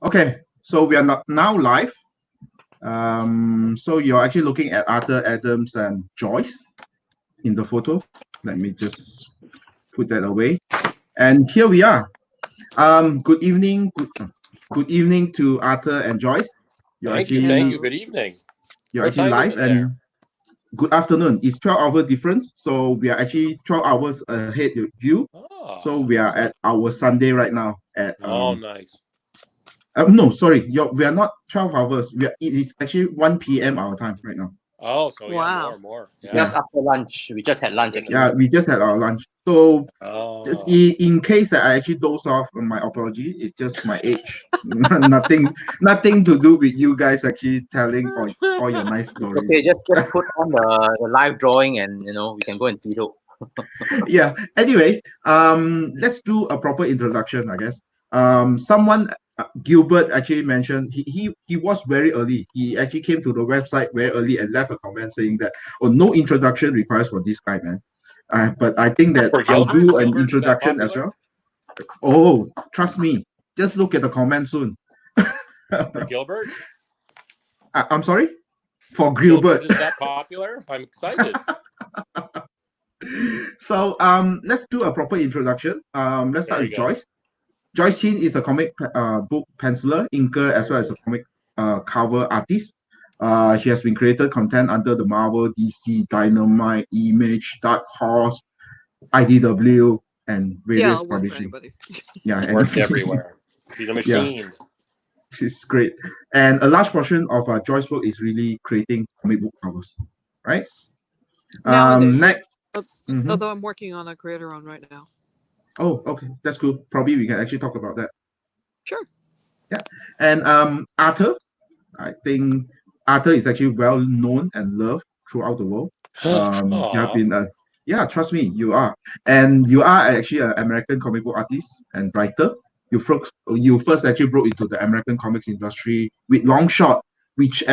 Okay, so we are now live. So you're actually looking at Arthur, Adams, and Joyce in the photo. Let me just put that away. And here we are. Good evening. Good evening to Arthur and Joyce. Thank you. Good evening. You're What actually time is live, it there? and good afternoon. It's 12-hour difference, so we are actually 12 hours ahead of you. Oh, So we are at our Sunday right now at nice. no, sorry, we are not 12 hours. It is actually 1 p.m. our time right now. Oh, so yeah, more. Yeah. Just after lunch. We just had lunch. Yeah, we just had our lunch. So just Oh, in case that I actually doze off, my apology. It's just my age. nothing to do with you guys actually telling all your nice stories. Okay, just put on the live drawing and we can go and see it. Yeah. Anyway, let's do a proper introduction, I guess. Someone Gilbert actually mentioned he was very early. He actually came to the website very early and left a comment saying that, oh, no introduction requires for this guy, man. But I think that I'll do an introduction as well. Oh, trust me. Just look at the comment soon. For Gilbert? I'm sorry? For Gilbert. Is that popular? I'm excited. So let's do a proper introduction. Let's start with Joyce. Joyce Chin is a comic book penciler, inker, as well as a comic cover artist. She has been created content under the Marvel, DC, Dynamite, Image, Dark Horse, IDW, and various publishing. Yeah, worked everywhere. She's a machine. Yeah. She's great. And a large portion of Joyce's work is really creating comic book covers, right? Next. Although I'm working on a creator on right now. Oh, okay. That's cool. Probably we can actually talk about that. Sure. Yeah. And Arthur, I think Arthur is actually well known and loved throughout the world. You have been yeah, trust me, you are. And you are actually an American comic book artist and writer. You first actually broke into the American comics industry with Longshot, which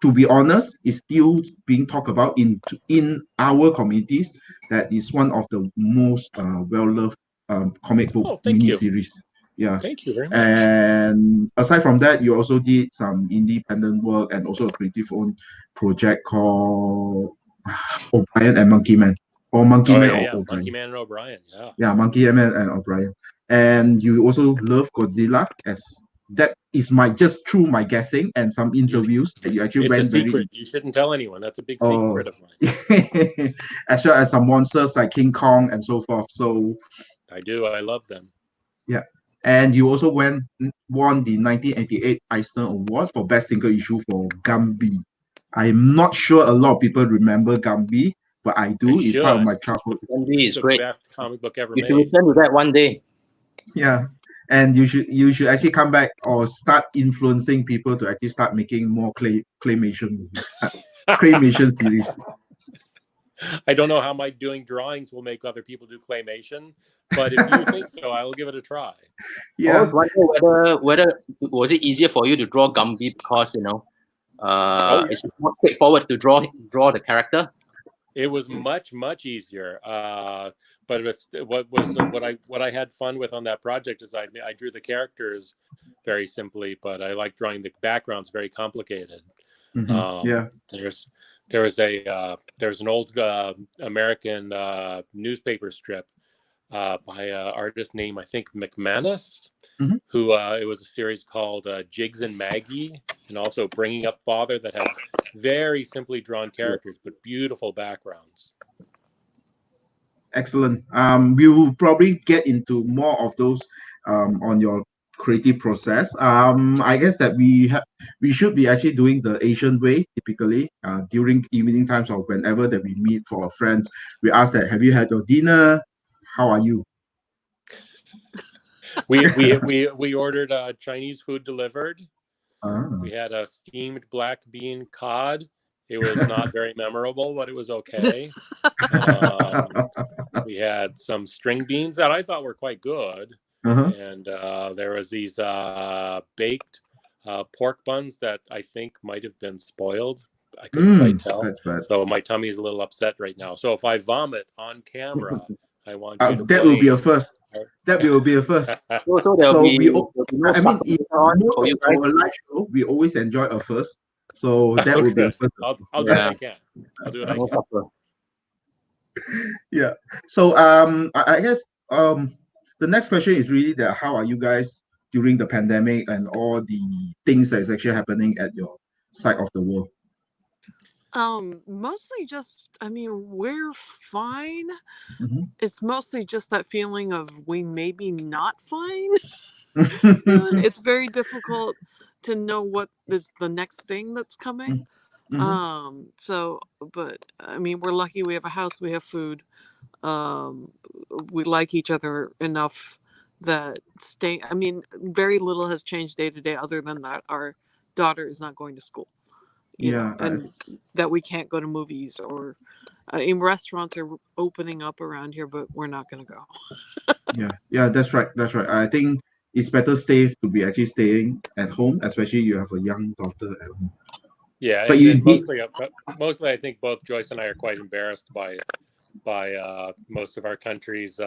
to be honest, is still being talked about in our communities. That is one of the most well-loved comic book miniseries. Yeah. Thank you very much. And aside from that, you also did some independent work and also a creative-owned project called O'Brien and Monkey Man. Or Monkey Man or O'Brien. Monkey Man and O'Brien, yeah. Yeah, Monkey Man and O'Brien. And you also love Godzilla, as that is just through my guessing and some interviews that you actually went very. It's a secret. You shouldn't tell anyone. That's a big secret of mine. As well as some monsters like King Kong and so forth. So I do. I love them. Yeah. And you also won the 1988 Eisner Award for Best Single Issue for Gumby. I'm not sure a lot of people remember Gumby, but I do. It's part of my childhood. Gumby is great. The best comic book ever made. You should return to that one day. Yeah. And you should actually come back or start influencing people to actually start making more claymation movies, claymation series. I don't know how my doing drawings will make other people do claymation, but if you think so, I will give it a try. Yeah. I was wondering whether was it easier for you to draw Gumby because it's more straightforward to draw the character. It was much easier. But what I had fun with on that project is I drew the characters very simply, but I like drawing the backgrounds very complicated. Yeah. There's an old American newspaper strip by an artist named, I think, McManus, who it was a series called Jigs and Maggie, and also Bringing Up Father, that had very simply drawn characters but beautiful backgrounds. Excellent. We will probably get into more of those on your creative process. I guess that we should be actually doing the Asian way typically during evening times or whenever that we meet for our friends. We ask that, have you had your dinner? How are you? We ordered Chinese food delivered. We had a steamed black bean cod. It was not very memorable, but it was okay. We had some string beans that I thought were quite good. And there was these baked pork buns that I think might have been spoiled. I couldn't quite tell. So my tummy is a little upset right now. So if I vomit on camera, I want you to that will be a blame. first. That will be a first. So there'll be no I mean, in on most for you of guys. our live show, we always enjoy a first. So that will be a first. I'll do what I can. I'll do what I No can. supper. Yeah. So I guess the next question is really that how are you guys during the pandemic and all the things that is actually happening at your side of the world? Mostly just, I mean, we're fine. Mm-hmm. It's mostly just that feeling of we may be not fine soon. It's very difficult to know what is the next thing that's coming. Mm-hmm. So, but I mean, we're lucky we have a house, we have food. We like each other enough that I mean, very little has changed day to day other than that our daughter is not going to school. You know, and that we can't go to movies or in restaurants are opening up around here, but we're not going to go. Yeah, that's right. That's right. I think it's better safe to be actually staying at home, especially you have a young daughter at home. Yeah, but and mostly, I think both Joyce and I are quite embarrassed by most of our country's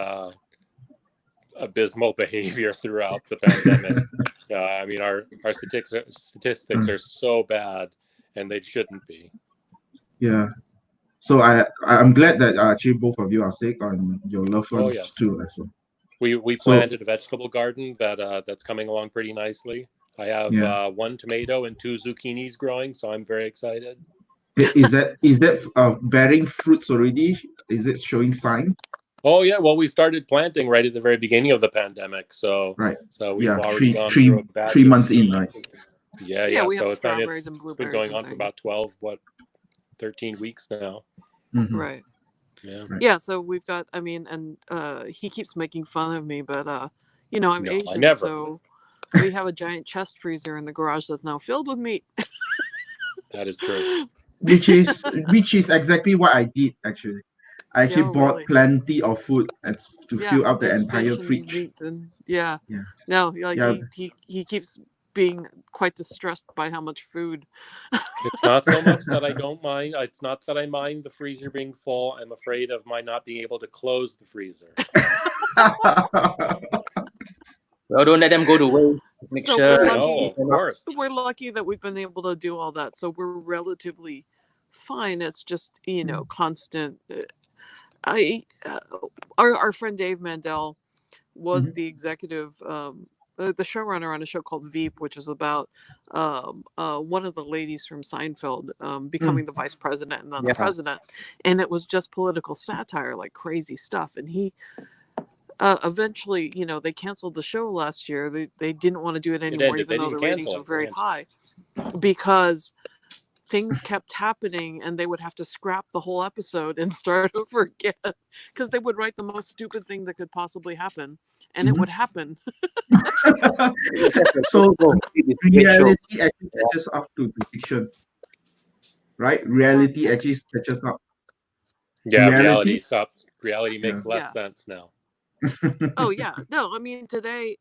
abysmal behavior throughout the pandemic. I mean, our statistics are so bad, and they shouldn't be. Yeah. So I'm glad that actually both of you are sick and your loved ones too as well. We planted a vegetable garden that's coming along pretty nicely. I have 1 tomato and 2 zucchinis growing, so I'm very excited. Is that bearing fruits already? Is it showing sign? Oh yeah, well we started planting right at the very beginning of the pandemic, so we've already gone through a batch 3 months in, right? Yeah, we have so strawberries and blueberries. Been going on for about 13 weeks now. Mm-hmm. Right. Yeah. Yeah, so we've got, I mean, and he keeps making fun of me, but you know, I'm Asian, so we have a giant chest freezer in the garage that's now filled with meat. That is true. Which is exactly what I did actually. I actually bought plenty of food to fill up the entire fridge. No, he keeps being quite distressed by how much food. It's not so much that I don't mind. It's not that I mind the freezer being full. I'm afraid of my not being able to close the freezer. Well, don't let them go to waste. Make sure. No, of course. We're lucky that we've been able to do all that, so we're relatively fine. It's just, you know, constant. Our friend Dave Mandel was the executive, the showrunner on a show called Veep, which is about one of the ladies from Seinfeld becoming the vice president and then the president, and it was just political satire, like crazy stuff. And he eventually, you know, they canceled the show last year. They didn't want to do it anymore, even though the ratings were very high, because things kept happening and they would have to scrap the whole episode and start over again because they would write the most stupid thing that could possibly happen, and it would happen. So reality actually catches up to the fiction, right? Reality actually catches up. Yeah, reality stops. Reality makes less sense now. Oh yeah, no, I mean today,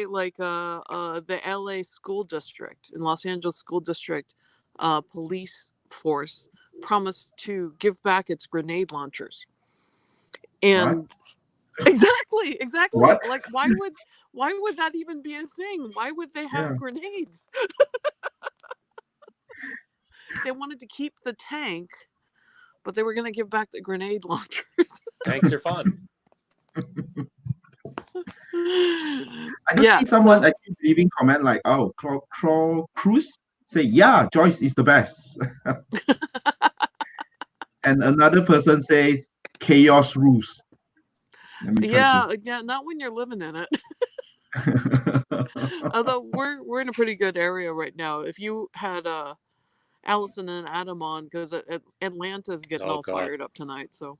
like the LA school district in Los Angeles school district, police force promised to give back its grenade launchers, and exactly. What? Like, why would that even be a thing? Why would they have grenades? They wanted to keep the tank, but they were going to give back the grenade launchers. Tanks are fun. I can see someone actually leaving comment like, "Oh, Crawl Cruise say, yeah, Joyce is the best," and another person says, "Chaos rules." Yeah, not when you're living in it. Although we're in a pretty good area right now. If you had Allison and Adam on, because Atlanta's getting fired up tonight, so.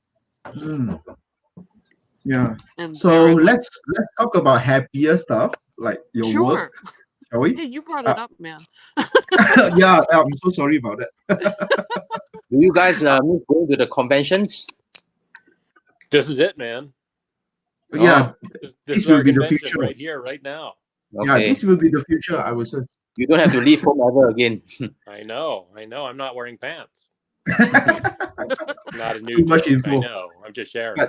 Yeah. And so let's talk about happier stuff like your work, shall we? Hey, you brought it up, man. Yeah, I'm so sorry about that. Do you guys go to the conventions? This is it, man. Yeah, this will be the future right here, right now. Okay. Yeah, this will be the future, I would say. You don't have to leave home ever again. I know. I'm not wearing pants. Not a new joke. I know. I'm just sharing.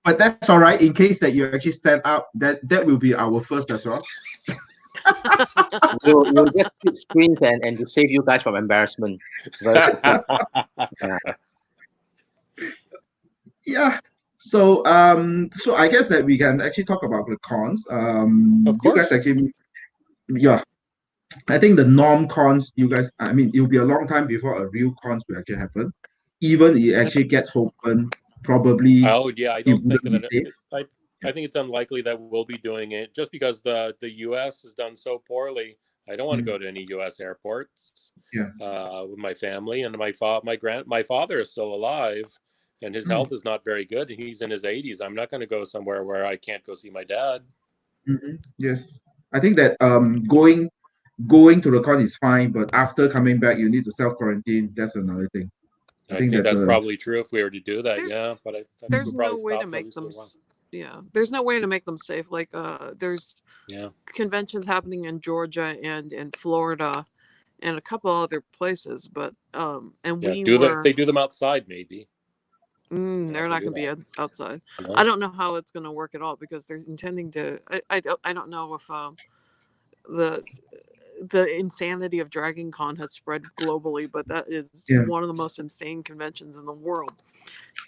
but that's all right. In case that you actually stand up, that will be our first as well. We'll just switch screens and to save you guys from embarrassment. Yeah. So so I guess that we can actually talk about the cons. Of course. You guys actually, yeah. I think the norm cons, you guys, I mean, it'll be a long time before a real cons will actually happen. Even it actually gets open, probably. Oh yeah, I don't think that safe. I think it's unlikely that we'll be doing it just because the US has done so poorly. I don't want to go to any US airports. With my family, and my father is still alive, and his health is not very good. He's in his 80s. I'm not going to go somewhere where I can't go see my dad. Yes, I think that going to the con is fine, but after coming back, you need to self-quarantine. That's another thing. I think that's probably true if we were to do that. But I think there's we'll no way to make them. Yeah, there's no way to make them safe. Like there's conventions happening in Georgia and in Florida, and a couple other places. But and we if they do them outside, maybe. They're not going to be outside. No. I don't know how it's going to work at all because they're intending to. I don't know if the insanity of Dragon Con has spread globally, but that is one of the most insane conventions in the world,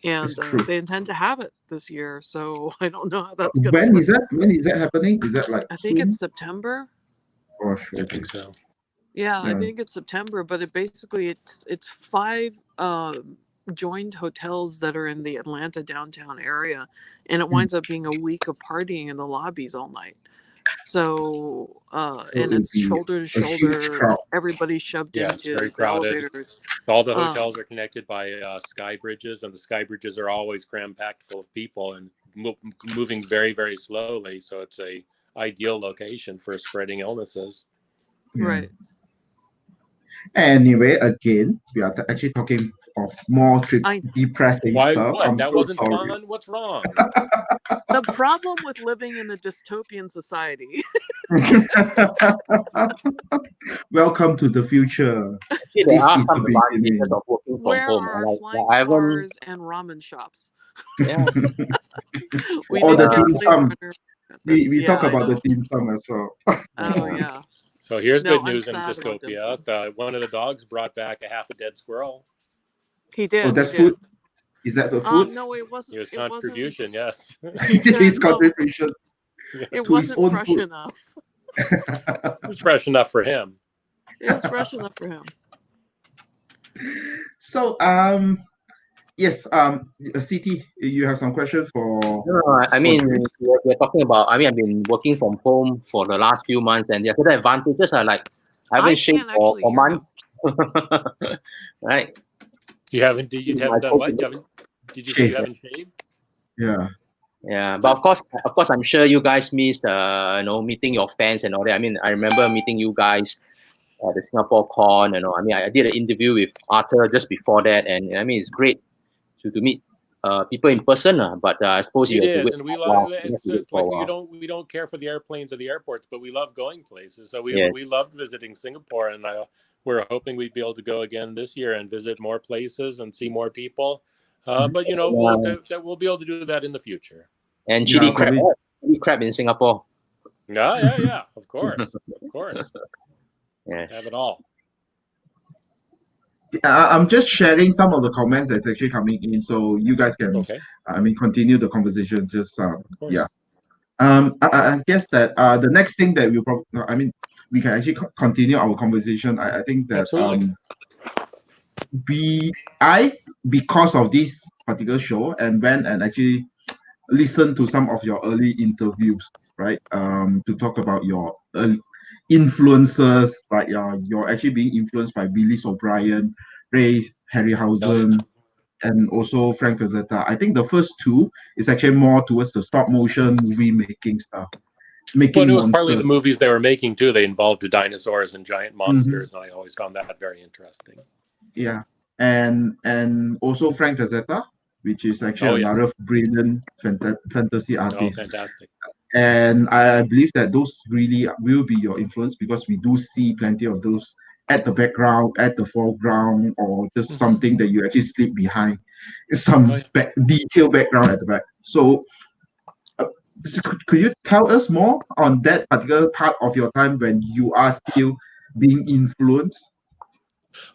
and they intend to have it this year. So I don't know how that's going to work. When is that happening? Is that like I think it's September. Oh, sure. I think so. Yeah, I think it's September, but it's 5 joined hotels that are in the Atlanta downtown area, and it winds up being a week of partying in the lobbies all night. So and it's shoulder to shoulder, everybody shoved into very the elevators. All the hotels are connected by sky bridges, and the sky bridges are always cram-packed full of people and moving very, very slowly. So it's a ideal location for spreading illnesses. Right. Anyway, again, we are actually talking of more depressing stuff. That wasn't fun. What's wrong? The problem with living in a dystopian society. Welcome to the future. There are some advantages of working from Where home. are flying cars and ramen shops? Yeah. We talk about the dim sum as well. Oh yeah. So here's good news in dystopia. One of the dogs brought back a half a dead squirrel. He did. Oh, that's food? Is that the food? No, it wasn't. It was contribution, yes. His contribution. It wasn't fresh enough. It was fresh enough for him. It was fresh enough for him. So, yes, CT, you have some questions for... No, I mean, we're talking about, I've been working from home for the last few months, and the other advantages are like, I haven't shaved for months. Right? You haven't done what? Did you say you haven't shaved? Yeah. Yeah, but of course, I'm sure you guys missed, meeting your fans and all that. I mean, I remember meeting you guys at the Singapore Con. I did an interview with Arthur just before that, and I mean, it's great to meet people in person. But I suppose it is, and we love it. We don't care for the airplanes or the airports, but we love going places. So we loved visiting Singapore, and we're hoping we'd be able to go again this year and visit more places and see more people. But we'll be able to do that in the future. And chili crab in Singapore. Yeah, of course. Yes. Have it all. I'm just sharing some of the comments that's actually coming in, so you guys can, continue the conversation. Just I guess that the next thing that we'll probably, we can actually continue our conversation. I think that because of this particular show and went and actually listened to some of your early interviews, right? To talk about your influences, like you're actually being influenced by Willis O'Brien, Ray Harryhausen, and also Frank Frazetta. I think the first two is actually more towards the stop motion movie making stuff. It was partly the movies they were making too. They involved the dinosaurs and giant monsters, and I always found that very interesting. Yeah, and also Frank Frazetta, which is actually another brilliant fantasy artist. Oh, fantastic. And I believe that those really will be your influence because we do see plenty of those at the background, at the foreground, or just something that you actually slip behind. Some detailed background at the back. So, so could you tell us more on that particular part of your time when you are still being influenced?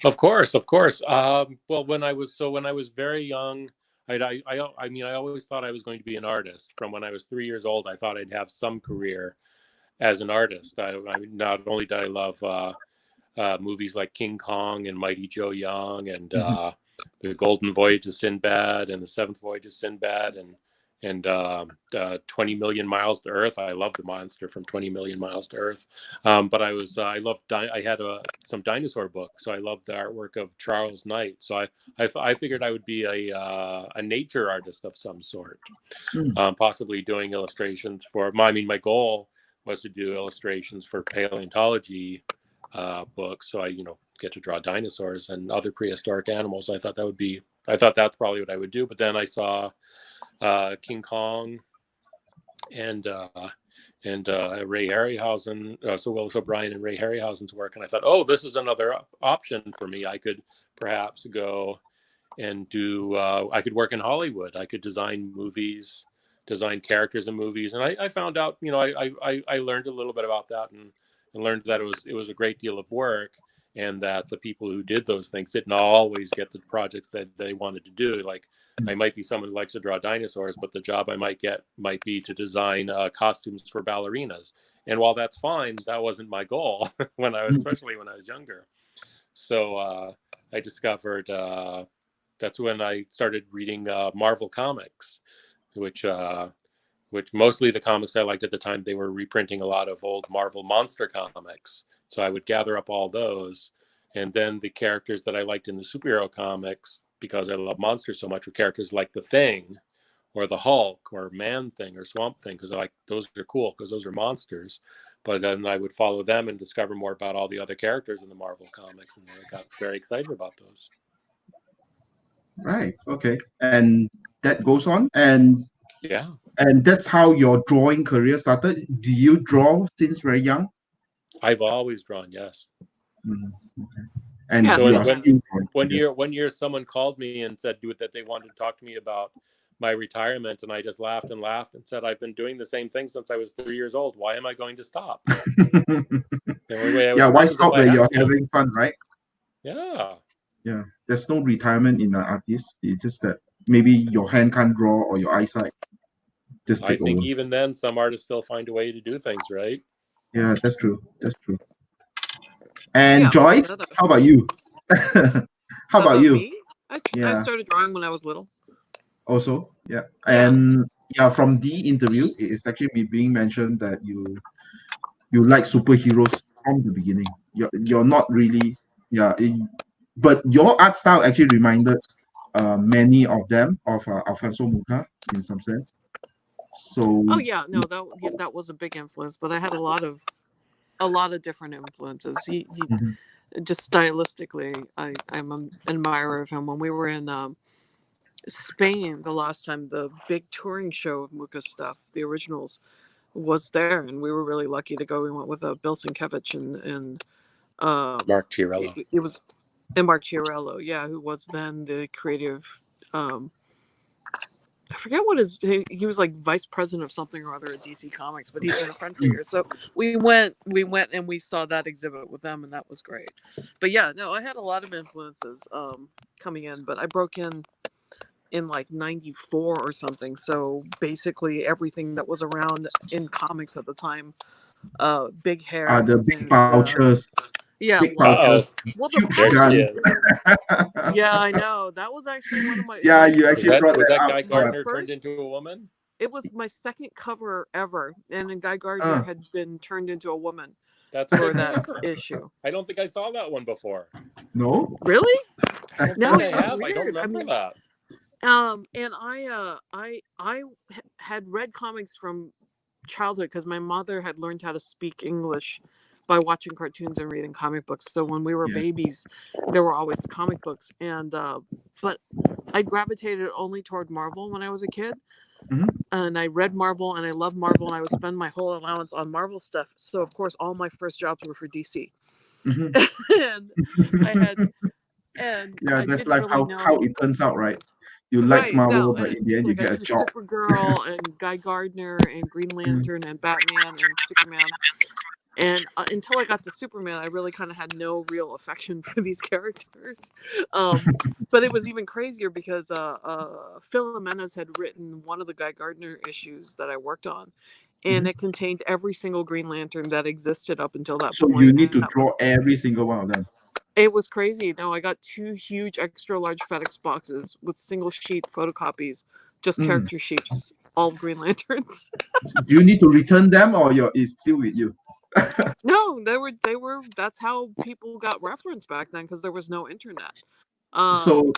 Of course, of course. Well, when I was very young, I mean, I always thought I was going to be an artist. From when I was 3 years old, I thought I'd have some career as an artist. I not only did I love movies like King Kong and Mighty Joe Young and the Golden Voyage of Sinbad and the Seventh Voyage of Sinbad and 20 Million Miles to Earth. I love the monster from 20 Million Miles to Earth. But I had some dinosaur books, so I loved the artwork of Charles Knight. So I figured I would be a nature artist of some sort, possibly doing illustrations for. My goal was to do illustrations for paleontology books, so I get to draw dinosaurs and other prehistoric animals. I thought that's probably what I would do. But then I saw King Kong and Ray Harryhausen, so Willis O'Brien and Ray Harryhausen's work, and I thought, oh, this is another option for me. I could perhaps go and do. I could work in Hollywood. I could design movies, design characters in movies, and I found out. I learned a little bit about that and learned that it was a great deal of work, and that the people who did those things didn't always get the projects that they wanted to do. Like, I might be someone who likes to draw dinosaurs, but the job I might get might be to design costumes for ballerinas. And while that's fine, that wasn't my goal especially when I was younger. So I discovered that's when I started reading Marvel Comics, which mostly the comics I liked at the time, they were reprinting a lot of old Marvel monster comics. So I would gather up all those. And then the characters that I liked in the superhero comics, because I love monsters so much, were characters like the Thing or the Hulk or Man-Thing or Swamp Thing, because those are cool because those are monsters. But then I would follow them and discover more about all the other characters in the Marvel comics, and I got very excited about those. Right. Okay. And that goes on, and yeah, and that's how your drawing career started. Do you draw since very young? I've always drawn. Yes. Okay. And Yeah, so one year someone called me and said that they wanted to talk to me about my retirement, and I just laughed and said, I've been doing the same thing since I was 3 years old. Why am I going to stop? Why stop when you're having fun, right? Yeah. Yeah, there's no retirement in an artist. It's just that maybe your hand can't draw or your eyesight just I think over. even then, some artists still find a way to do things, right? Yeah, that's true. That's true. And Joyce, how about you? How about you? Me? I started drawing when I was little. Also, yeah. And from the interview, it's actually being mentioned that you like superheroes from the beginning. You're not really, but your art style actually reminded many of them of Alfonso Mucha in some sense. So. Oh yeah, no, that was a big influence, but I had a lot of different influences. He just stylistically, I'm an admirer of him. When we were in Spain the last time, the big touring show of Mucha's stuff, the originals, was there, and we were really lucky to go. We went with Bill Sienkiewicz and Mark Chiarello. It was Mark Chiarello, who was then the creative. I forget what he was like vice president of something or other at DC Comics, but he's been a friend for years. So we went and we saw that exhibit with them, and that was great. But I had a lot of influences coming in, but I broke in like 94 or something. So basically everything that was around in comics at the time, big hair. The big pouches. Big pouches. Well, huge guns. Yeah, I know. That was actually one of my. Yeah, you actually brought was that up. Guy Gardner turned into a woman? It was my second cover ever, and then Guy Gardner had been turned into a woman. That's for that issue. I don't think I saw that one before. No, really? No, I have. Weird. I don't remember that. And I had read comics from childhood because my mother had learned how to speak English by watching cartoons and reading comic books. So when we were babies, there were always comic books. And but I gravitated only toward Marvel when I was a kid. And I read Marvel and I loved Marvel, and I would spend my whole allowance on Marvel stuff. So of course all my first jobs were for DC. and I had, and Yeah, I that's didn't life. really How know. it turns out, right? You like Right, Marvel, no, but and in the end, you like I get a drew job. Supergirl and Guy Gardner and Green Lantern and Batman and Superman. And until I got to Superman, I really kind of had no real affection for these characters. But it was even crazier because Phil Jimenez had written one of the Guy Gardner issues that I worked on, and it contained every single Green Lantern that existed up until that So you point. need And to that draw was, every single one of them. it was crazy. No, I got 2 huge extra large FedEx boxes with single sheet photocopies, just character sheets, all Green Lanterns. Do you need to return them, or it's still with you? No, they were. That's how people got reference back then because there was no internet. So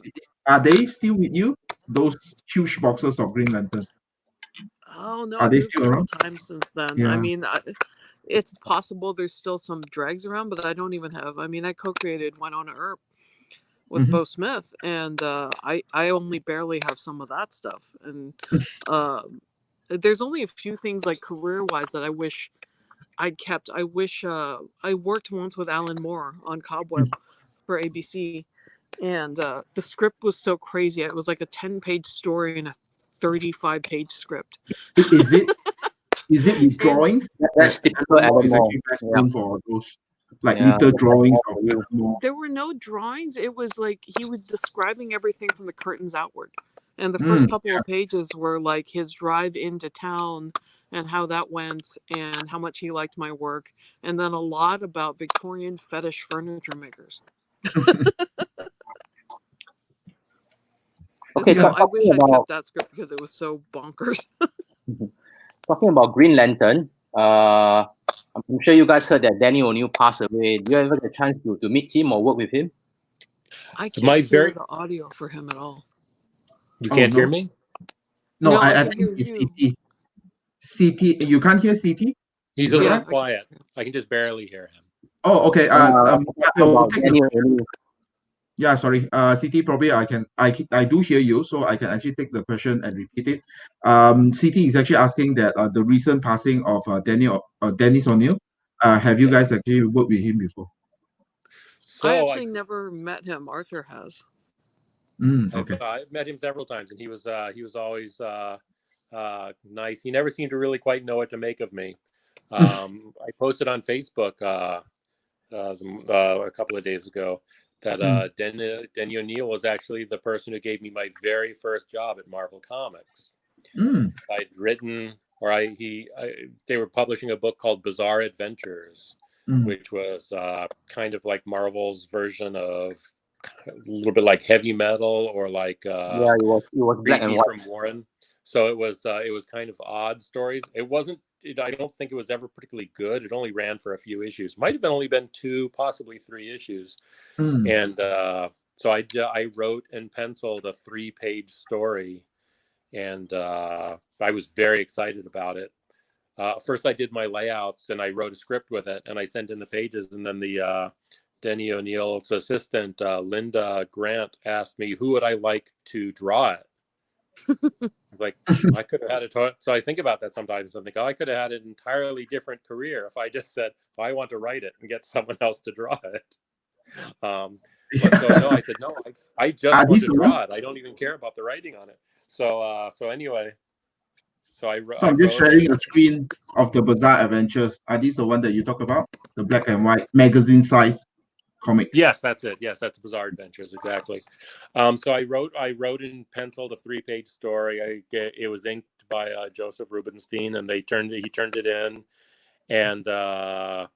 are they still with you? Those huge boxes of Green Lanterns, Oh no, are I they moved still several around? times since then. I Yeah. mean, it's possible there's still some dregs around, but I don't even have. I mean, I co-created Winona Earp with Bo Smith, and I only barely have some of that stuff. And there's only a few things like career-wise that I wish I'd kept. I wish I worked once with Alan Moore on Cobweb for ABC, and the script was so crazy. It was like a 10-page story and a 35-page script. Is it with drawings? That's typical Alan Moore Alan is Moore. actually best Yeah. known for those like Yeah, little drawings of you. Alan Moore. There were no drawings. It was like he was describing everything from the curtains outward. And the first couple of pages were like his drive into town and how that went and how much he liked my work. And then a lot about Victorian fetish furniture makers. Okay, So I wish I'd about, kept that script because it was so bonkers. talking about Green Lantern, I'm sure you guys heard that Danny O'Neill passed away. Do you ever get a chance to meet him or work with him? I can't hear the audio for him at all. You can't hear me? No, I I can think hear it's you. CT. CT, you can't hear CT? He's a little quiet. I can just barely hear him. Oh, okay. I will take Danny O'Neill. Yeah, sorry. CT, probably I do hear you, so I can actually take the question and repeat it. CT is actually asking that the recent passing of Dennis O'Neill. Have you guys actually worked with him before? So I actually never met him. Arthur has. Okay. I've met him several times, and he was always nice. He never seemed to really quite know what to make of me. I posted on Facebook a couple of days ago that Denny O'Neill was actually the person who gave me my very first job at Marvel Comics. I'd written, or they were publishing a book called Bizarre Adventures, which was kind of like Marvel's version of a little bit like heavy metal, or like it was black and white from Warren. So it was kind of odd stories. It wasn't. I don't think it was ever particularly good. It only ran for a few issues. Might have only been 2, possibly 3 issues. And so I wrote and penciled a 3-page story, and I was very excited about it. First, I did my layouts and I wrote a script with it, and I sent in the pages. And then the Denny O'Neill's assistant, Linda Grant, asked me who would I like to draw it. Like, I could have had it. So I think about that sometimes. I think, I could have had an entirely different career if I just said, I want to write it and get someone else to draw it. But so no, I said, no, I just want to draw it. I don't even care about the writing on it. So anyway, so I'm just sharing a screen of the Bizarre Adventures. Are these the one that you talk about? The black and white magazine size comics? Yes, that's it. Yes, that's Bizarre Adventures, exactly. So I wrote and penciled a 3-page story. It was inked by Joseph Rubinstein, and he turned it in, and I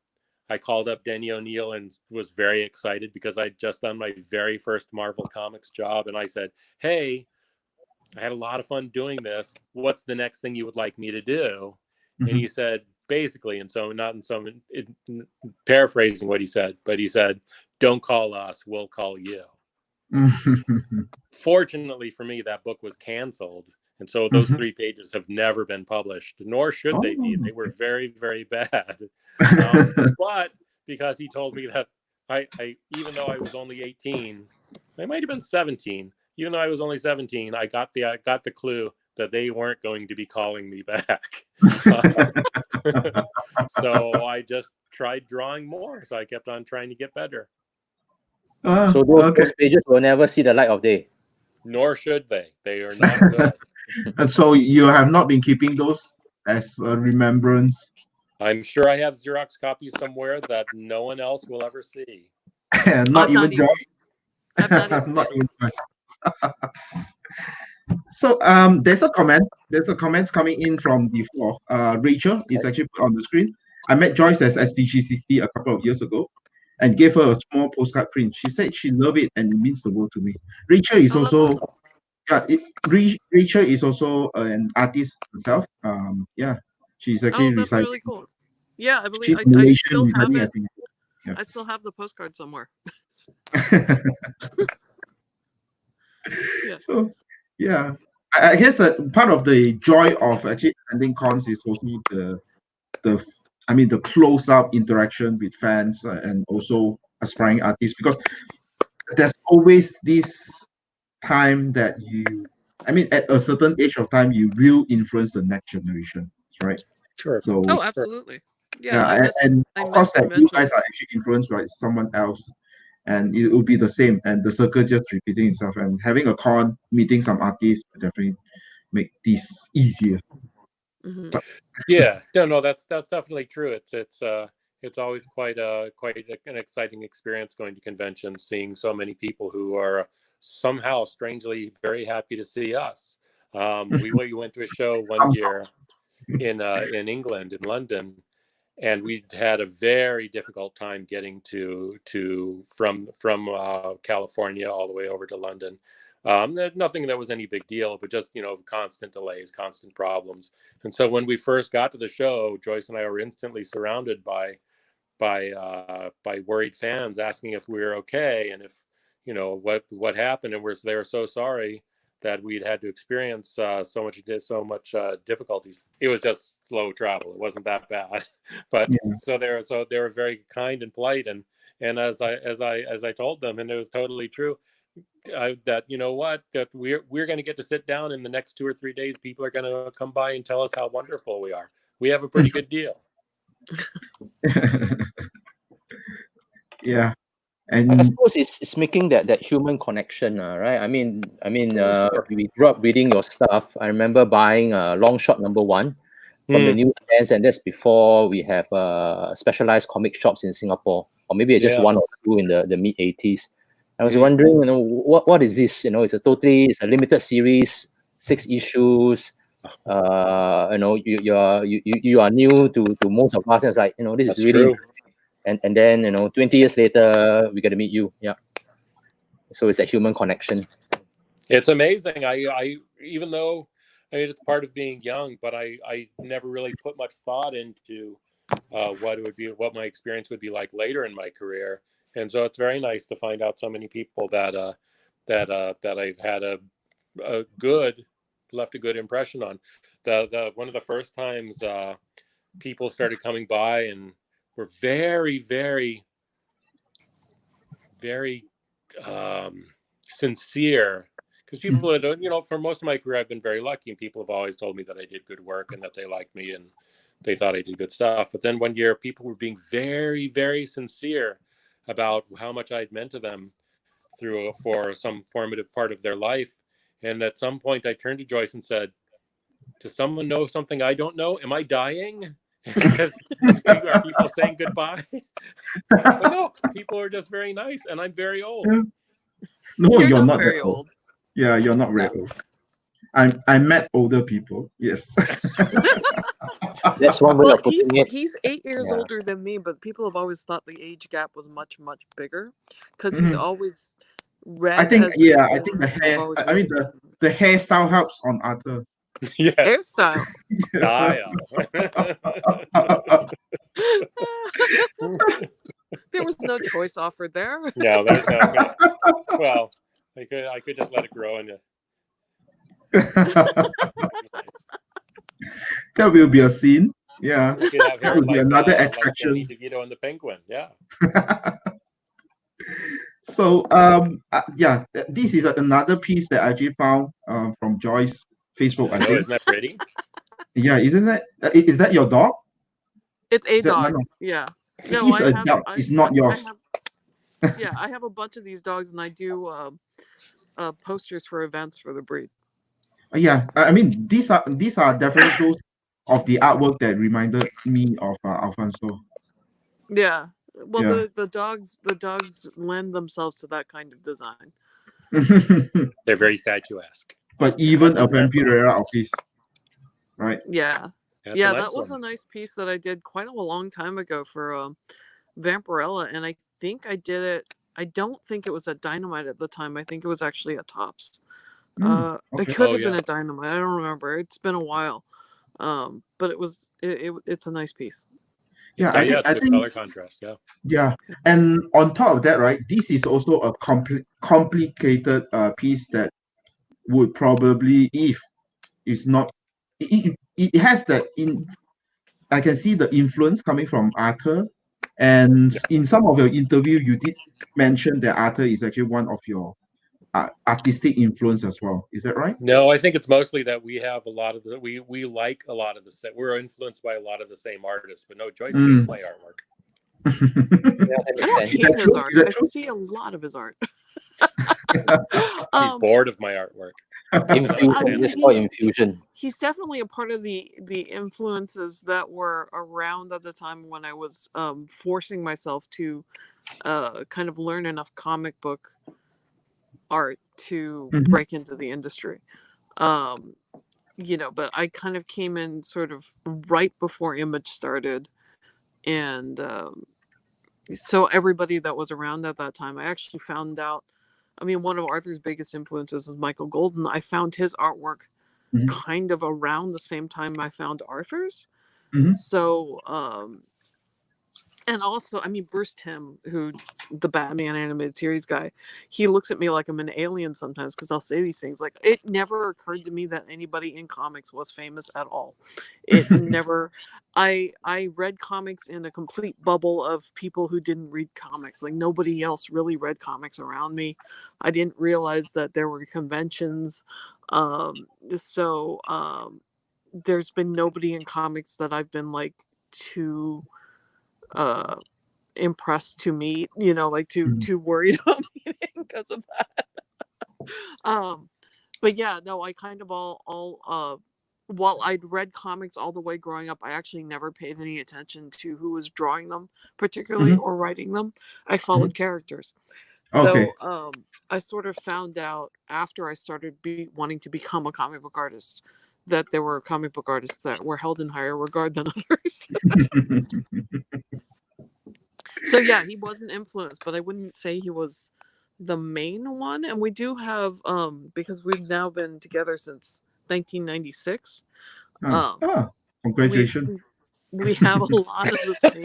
called up Denny O'Neill and was very excited because I'd just done my very first Marvel Comics job, and I said, "Hey, I had a lot of fun doing this. What's the next thing you would like me to do?" And he said, basically, paraphrasing what he said, but he said, "Don't call us, we'll call you." Fortunately for me, that book was canceled. And so those 3 pages have never been published, nor should they be. They were very, very bad. But because he told me that I even though I was only 18, I might have been 17. Even though I was only 17, I got the clue that they weren't going to be calling me back. So I just tried drawing more. So I kept on trying to get better. So those pages will never see the light of day. Nor should they. They are not good. And so you have not been keeping those as a remembrance? I'm sure I have Xerox copies somewhere that no one else will ever see. Not even Joyce. Not even Joyce. So there's a comment. There's a comments coming in from the floor. Rachel is actually put on the screen. I met Joyce as SDGCC a couple of years ago and gave her a small postcard print. She said she loved it and it means the world to me. Rachel is also awesome. Rachel is also an artist herself. She's actually that's residing. really cool. Yeah, I believe She's I Malaysian, still have residing, it. I think. Yeah. I still have the postcard somewhere. So yeah, I guess part of the joy of actually attending cons is also the close-up interaction with fans and also aspiring artists, because there's always this time that at a certain age of time you will influence the next generation, right? Sure. So absolutely. Yeah, and of course that you guys are actually influenced by someone else, and it will be the same, and the circle just repeating itself. And having a con, meeting some artists will definitely make this easier. Mm-hmm. Yeah, no, that's definitely true. It's always quite an exciting experience going to conventions, seeing so many people who are somehow strangely very happy to see us. We went to a show one year in England, in London, and we had a very difficult time getting from California all the way over to London. Nothing that was any big deal, but just constant delays, constant problems. And so when we first got to the show, Joyce and I were instantly surrounded by worried fans asking if we were okay and if what happened, and they were so sorry that we'd had to experience so much difficulties. It was just slow travel. It wasn't that bad, but so they were very kind and polite, and as I told them, and it was totally true, that that we're going to get to sit down in the next 2 or 3 days. People are going to come by and tell us how wonderful we are. We have a pretty good deal. Yeah. And I suppose it's making that human connection, right? I mean, Sure. we grew up reading your stuff. I remember buying Longshot #1 from the newsstands, and that's before we have specialized comic shops in Singapore, or maybe just one or two in the mid '80s. I was wondering, what is this? It's a limited series, 6 issues. You are new to most of us. And it's like, this That's is really true. And then 20 years later we get to meet you. Yeah. So it's that human connection. It's amazing. I even though it's part of being young, but I never really put much thought into what my experience would be like later in my career. And so it's very nice to find out so many people that I've had left a good impression on. The one of the first times people started coming by and were very, very, very sincere, because people had, for most of my career I've been very lucky, and people have always told me that I did good work and that they liked me and they thought I did good stuff. But then one year people were being very, very sincere about how much I'd meant to them for some formative part of their life. And at some point I turned to Joyce and said, does someone know something I don't know? Am I dying? Because are people saying goodbye? But no, people are just very nice, and I'm very old. No, you're not very that old. old. Yeah, you're not very old. I met older people. Yes. That's one way of putting it. He's 8 years older than me, but people have always thought the age gap was much, much bigger because he's always read. I think the hair. I mean the hairstyle helps on Arthur. Yes. Hairstyle. There was no choice offered there. No, there's no. Well, I could just let it grow and. That will be a scene. Yeah. That will be another attraction. Like DeVito and the Penguin. Yeah. So this is another piece that I actually found from Joyce Facebook. I know, think. isn't that pretty? Yeah, isn't that? Is that your dog? It's a Is that dog. one of- Yeah. It No, is I a have. dog. It's not yours. Yeah, I have a bunch of these dogs, and I do posters for events for the breed. Yeah, I mean these are definitely those of the artwork that reminded me of Alfonso. Yeah. Well, Yeah. the dogs lend themselves to that kind of design. They're very statuesque. But even That's a Vampirera of his, right? Yeah. That's Yeah, a nice that was one. a nice piece that I did quite a long time ago for Vampirella, and I think I did it. I don't think it was at Dynamite at the time. I think it was actually at Tops. It Okay. could have been at Dynamite. I don't remember. It's been a while. But it's a nice piece. Yeah, It's I good think color contrast. Yeah. yeah, and on top of that, right, this is also a complicated piece that would probably, if it's not, it has that in. I can see the influence coming from Arthur, and in some of your interview, you did mention that Arthur is actually one of your artistic influence as well. Is that right? No, I think it's mostly that we have a lot of the we like a lot of the same. We're influenced by a lot of the same artists, but no, Joyce hates my artwork. Yeah, that makes I don't sense. hate his art. Is that I true? see a lot of his art. He's bored of my artwork. Infusion. This is called infusion. He's definitely a part of the influences that were around at the time when I was forcing myself to kind of learn enough comic book art to break into the industry. You know, but I kind of came in sort of right before Image started, and so everybody that was around at that time, I actually found out. I mean, one of Arthur's biggest influences was Michael Golden. I found his artwork kind of around the same time I found Arthur's. So, and also, I mean, Bruce Timm, who the Batman animated series guy, he looks at me like I'm an alien sometimes because I'll say these things. Like, it never occurred to me that anybody in comics was famous at all. It never. I read comics in a complete bubble of people who didn't read comics. Like, nobody else really read comics around me. I didn't realize that there were conventions. There's been nobody in comics that I've been like too impressed to meet, you know, like too worried about meeting because of that. But yeah, no, I kind of all while I'd read comics all the way growing up, I actually never paid any attention to who was drawing them particularly or writing them. I followed characters. Okay. So I sort of found out after I started wanting to become a comic book artist that there were comic book artists that were held in higher regard than others. So yeah, he was an influence, but I wouldn't say he was the main one. And we do have because we've now been together since 1996. Congratulations. We have a lot of the same.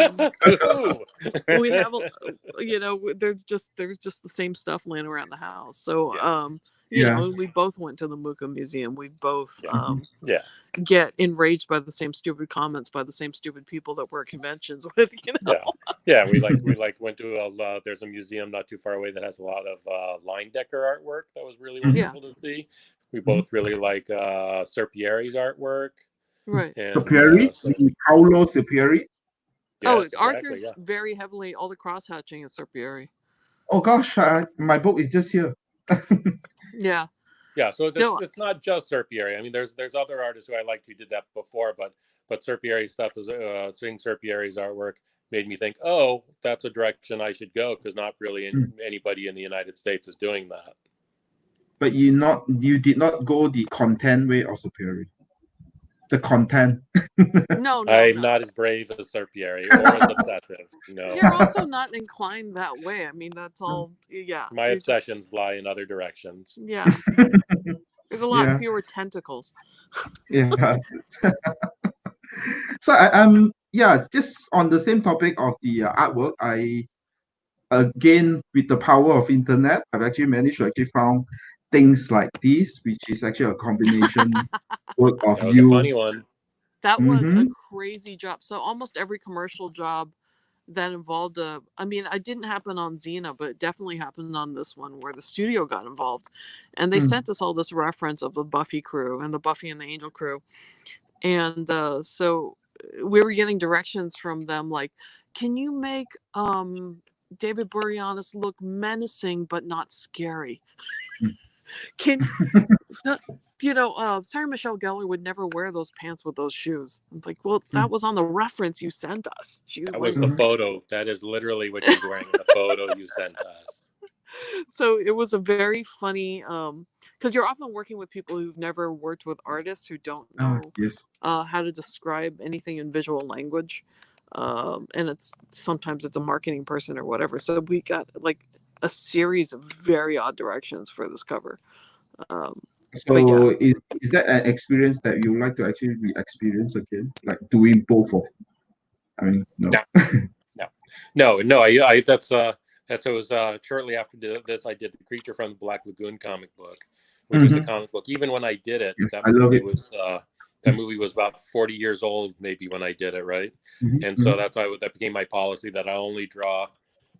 We have, you know, there's just the same stuff laying around the house. So you know, we both went to the Muka Museum. We both get enraged by the same stupid comments by the same stupid people that we're at conventions with. You know. Yeah. We went to there's a museum not too far away that has a lot of line decker artwork that was really wonderful to see. We both really like Serpieri's artwork. Right. Serpieri? Paolo Serpieri? Yes, Arthur's very heavily, all the cross hatching is Serpieri. Oh gosh, my book is just here. Yeah. Yeah, so it's not just Serpieri. I mean, there's other artists who I liked who did that before, but Serpieri's stuff is seeing Serpieri's artwork made me think, oh, that's a direction I should go because not really anybody in the United States is doing that. But you did not go the content way of Serpieri. The content. No, I'm not as brave as Serpieri or as obsessive. No. You're also not inclined that way. I mean, that's all. Yeah. My obsessions lie in other directions. Yeah. There's a lot fewer tentacles. Yeah. So just on the same topic of the artwork, I again with the power of internet, I've actually managed to found things like this, which is actually a combination work of that was a funny one. That was a crazy job. So almost every commercial job that involved I mean, it didn't happen on Xena, but it definitely happened on this one where the studio got involved, and they sent us all this reference of the Buffy crew and the Buffy and the Angel crew, and so we were getting directions from them like, can you make David Boreanaz look menacing but not scary? Can Sarah Michelle Gellar would never wear those pants with those shoes. It's like, well, that was on the reference you sent us. That was the photo. That is literally what she's wearing in the photo you sent us. So it was a very funny, because you're often working with people who've never worked with artists who don't know how to describe anything in visual language, and sometimes it's a marketing person or whatever. So we got like a series of very odd directions for this cover. So is that an experience that you would like to actually re-experience again, like doing both of? I mean, no. No. I that's it was shortly after this I did the Creature from the Black Lagoon comic book, which was a comic book. Even when I did it, that movie was about 40 years old maybe when I did it, right? And so that became my policy that I only draw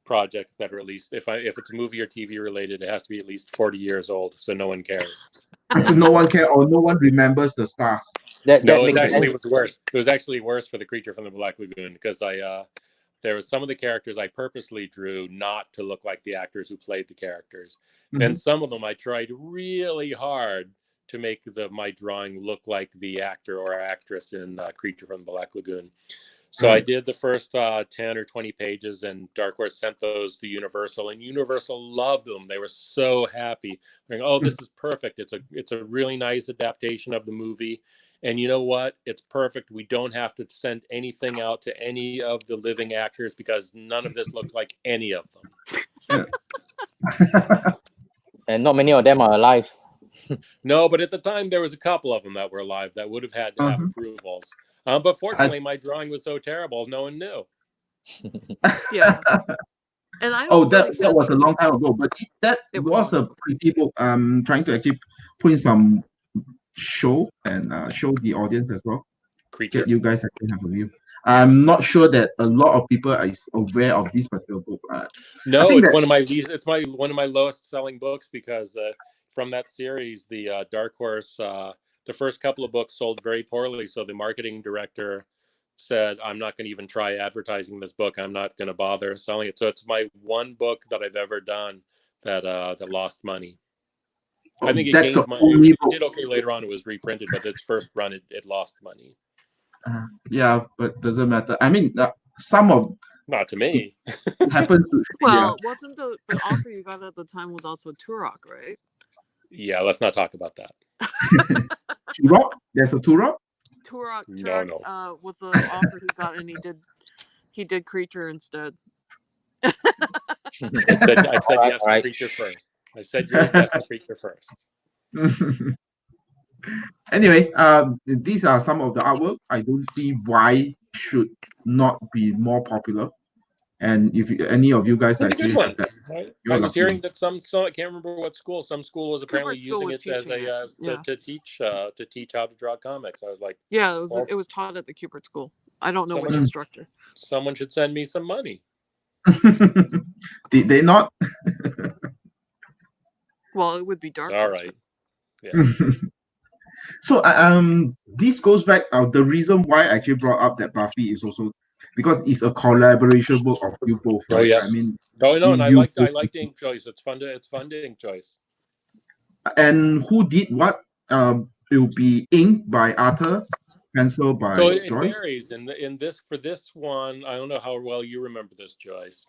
projects that are at least, if it's a movie or TV related, it has to be at least 40 years old, so no one cares. So no one cares, or no one remembers the stars. It was worse. It was actually worse for the Creature from the Black Lagoon because there was some of the characters I purposely drew not to look like the actors who played the characters. And some of them I tried really hard to make my drawing look like the actor or actress in Creature from the Black Lagoon. So I did the first 10 or 20 pages, and Dark Horse sent those to Universal, and Universal loved them. They were so happy. They're like, oh, this is perfect. It's a really nice adaptation of the movie. And you know what? It's perfect. We don't have to send anything out to any of the living actors because none of this looked like any of them. And not many of them are alive. No, but at the time, there was a couple of them that were alive that would have had to have approvals. But fortunately, my drawing was so terrible, no one knew. Yeah. And that was a long time ago, but that was a pretty book. Trying to actually put in some show and show the audience as well. Creature. You guys actually have a view. I'm not sure that a lot of people are aware of this particular book. No, it's one of my least. It's one of my lowest selling books because from that series, the Dark Horse, the first couple of books sold very poorly. So the marketing director said, "I'm not going to even try advertising this book. I'm not going to bother selling it." So it's my one book that I've ever done that lost money. I think it gained money. It did okay later on. It was reprinted, but its first run, it lost money. Yeah, but doesn't matter. I mean, some of not to me happened. Wasn't the offer you got at the time was also Turok, right? Yeah, let's not talk about that. Turok? There's a Turok? Turok no. Was the offer he got, and he did Creature instead. I said yes to Creature first. I said yes to Creature first. Anyway, these are some of the artwork. I don't see why it should not be more popular. And if any of you guys actually have that, I was hearing that some I can't remember what school. Some school was apparently using it as to teach how to draw comics. I was like, yeah, it was taught at the Cupid School. I don't know which instructor. Someone should send me some money. Did they not? Well, it would be Dark Horse. All right. Yeah. So this goes back. The reason why I actually brought up that Buffy is also because it's a collaboration book of you both. Right? Oh yes. I mean, and I liked ink choice. It's fun to ink choice. And who did what? It will be ink by Arthur, pencil by So it Joyce. varies. For this one, I don't know how well you remember this, Joyce.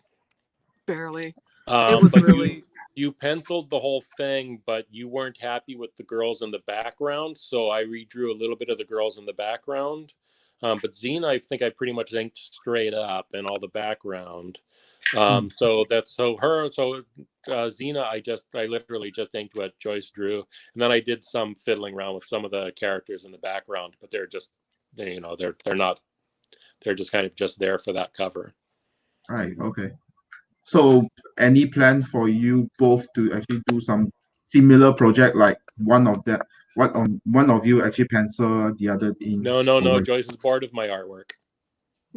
Barely. It was really. You penciled the whole thing, but you weren't happy with the girls in the background, so I redrew a little bit of the girls in the background. But Xena, I think I pretty much inked straight up and all the background. Xena, I literally just inked what Joyce drew, and then I did some fiddling around with some of the characters in the background, but they're just, they're not, they're just kind of just there for that cover. Right. Okay. So, any plan for you both to actually do some similar project, like one of you actually pencil, the other ink? No. Joyce is bored of my artwork.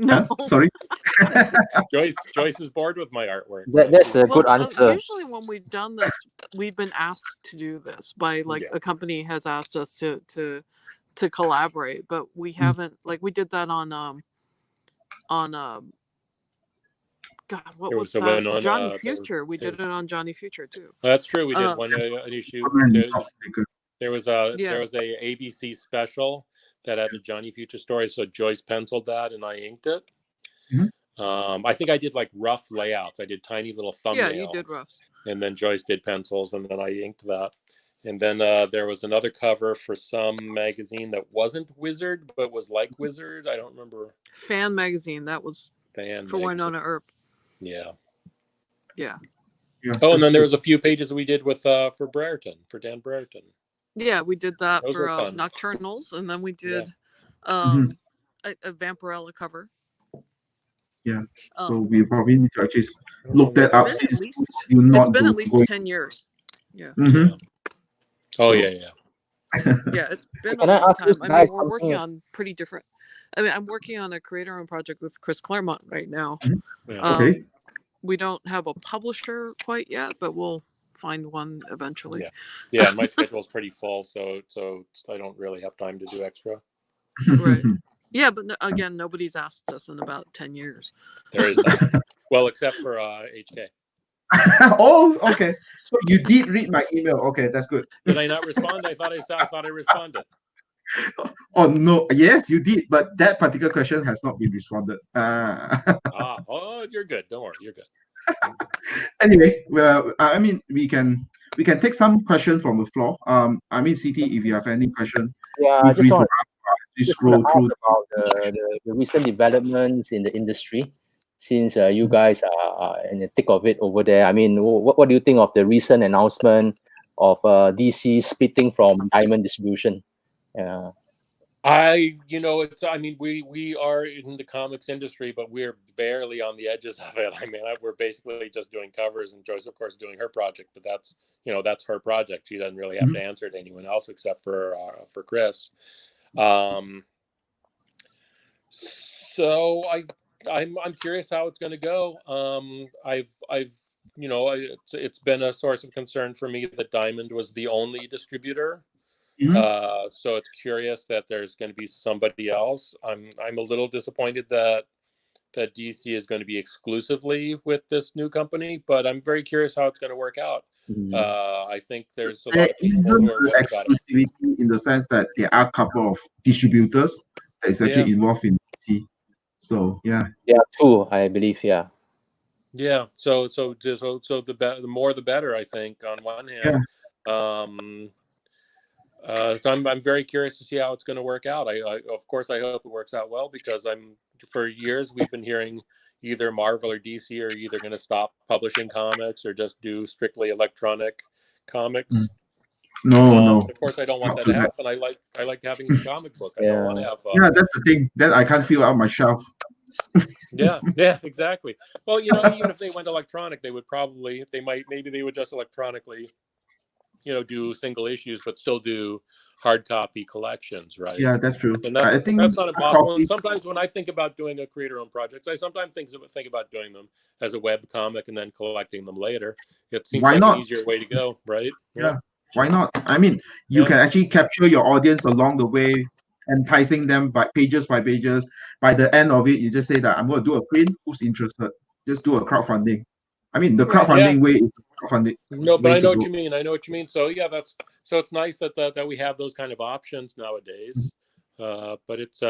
No. Sorry. Joyce is bored with my artwork. That's a good answer. Usually when we've done this, we've been asked to do this by like a company has asked us to collaborate, but we haven't. Like we did that on God, what was that? Johnny Future. We did it on Johnny Future too. That's true. We did one an issue. There was a ABC special that had a Johnny Future story. So Joyce penciled that, and I inked it. I think I did like rough layouts. I did tiny little thumbnails. Yeah, you did roughs. And then Joyce did pencils, and then I inked that. And then there was another cover for some magazine that wasn't Wizard, but was like Wizard. I don't remember. Fan magazine. That was for Winona Earp. Yeah. Oh, and then there was a few pages we did with for Brereton, for Dan Brereton. Yeah, we did that for Nocturnals, and then we did a Vampirella cover. Yeah, so we probably need to actually look that up. It's been at least 10 years. Yeah. Oh yeah. Yeah, it's been a long time. I mean, we're working on pretty different. I mean, I'm working on a creator-owned project with Chris Claremont right now. Okay. We don't have a publisher quite yet, but we'll find one eventually. Yeah. My schedule's pretty full, so I don't really have time to do extra. Right. Yeah, but again, nobody's asked us in about 10 years. There is not. Well, except for HK. Oh, okay. So you did read my email. Okay, that's good. Did I not respond? I thought I responded. Oh no, yes, you did, but that particular question has not been responded. Oh, you're good. Don't worry, you're good. Anyway, well, I mean, we can take some questions from the floor. I mean, CT, if you have any question, I just want to scroll through about the recent developments in the industry. Since you guys are in the thick of it over there, I mean, what do you think of the recent announcement of DC splitting from Diamond Distribution? We are in the comics industry, but we're barely on the edges of it. I mean, we're basically just doing covers, and Joyce, of course, doing her project, but that's her project. She doesn't really have to answer to anyone else except for Chris. So I'm curious how it's going to go. It's been a source of concern for me that Diamond was the only distributor. So it's curious that there's going to be somebody else. I'm a little disappointed that DC is going to be exclusively with this new company, but I'm very curious how it's going to work out. I think there's a lot of people who are worried about it. In the sense that there are a couple of distributors that is actually involved in DC. So yeah, two, I believe. So the more the better, I think, on one hand. So I'm very curious to see how it's going to work out. I of course I hope it works out well, because for years we've been hearing either Marvel or DC are either going to stop publishing comics or just do strictly electronic comics. No. Of course, I don't want that to happen. I like having the comic book. I don't want to have. That's the thing. Then I can't fill out my shelf. Yeah, exactly. Well, even if they went electronic, they would maybe they would just electronically, do single issues, but still do hard copy collections, right? Yeah, that's true. And I think that's not impossible. And sometimes when I think about doing a creator-owned project, I sometimes think about doing them as a web comic and then collecting them later. It seems like an easier way to go, right? Yeah. Why not? I mean, you can actually capture your audience along the way, enticing them by pages. By the end of it, you just say that I'm going to do a print. Who's interested? Just do a crowdfunding. I mean, the crowdfunding way is crowdfunding. No, but I know what you mean. So yeah, it's nice that we have those kind of options nowadays. But it's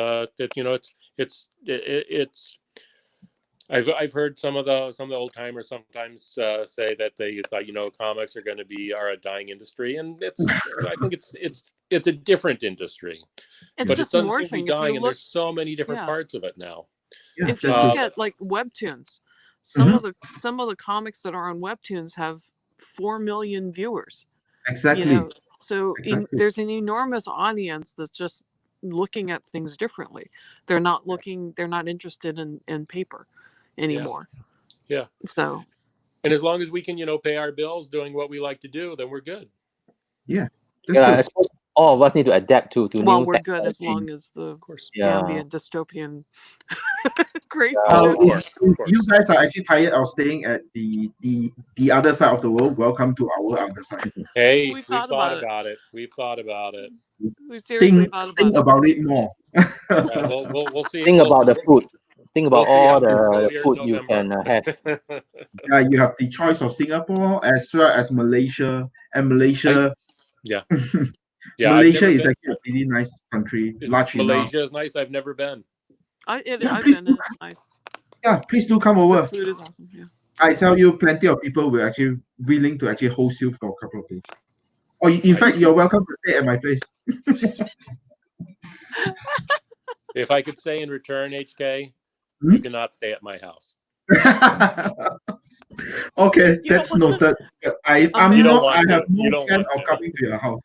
I've heard some of the old timers sometimes say that they thought comics are a dying industry, and I think it's a different industry. But just morphing. Dying, and there's so many different parts of it now. If you look at like webtoons, some of the comics that are on webtoons have 4 million viewers. Exactly. So there's an enormous audience that's just looking at things differently. They're not interested in paper anymore. Yeah. So, and as long as we can, pay our bills doing what we like to do, then we're good. Yeah. I suppose all of us need to adapt to Well, new we're good as technology. long as the Yeah. ambient dystopian crazy Oh, shit. of course, If of course. you guys are actually tired of staying at the other side of the world, welcome to our other side. Hey, We've thought about it. We've thought about it. We seriously thought Think about about it more. Yeah, we'll see. Think We'll about the see. food. Think about We'll see all how things go the here in food you can November. have. Yeah, you have the choice of Singapore as well as Malaysia, and Malaysia. Yeah. Yeah, I've Malaysia never is been. actually a really nice country, large enough. Malaysia is nice. I've never been. I've please been. do. It's nice. Yeah, please do come The over. food is awesome. Yeah. I tell you, plenty of people will actually willing to actually host you for a couple of days. Or in fact, you're welcome to stay at my place. If I could say in return, HK, Hmm? you cannot stay at my house. Okay, You that's don't want noted. But I'm You don't not. want I to. have You no don't plan want of to. coming to your house.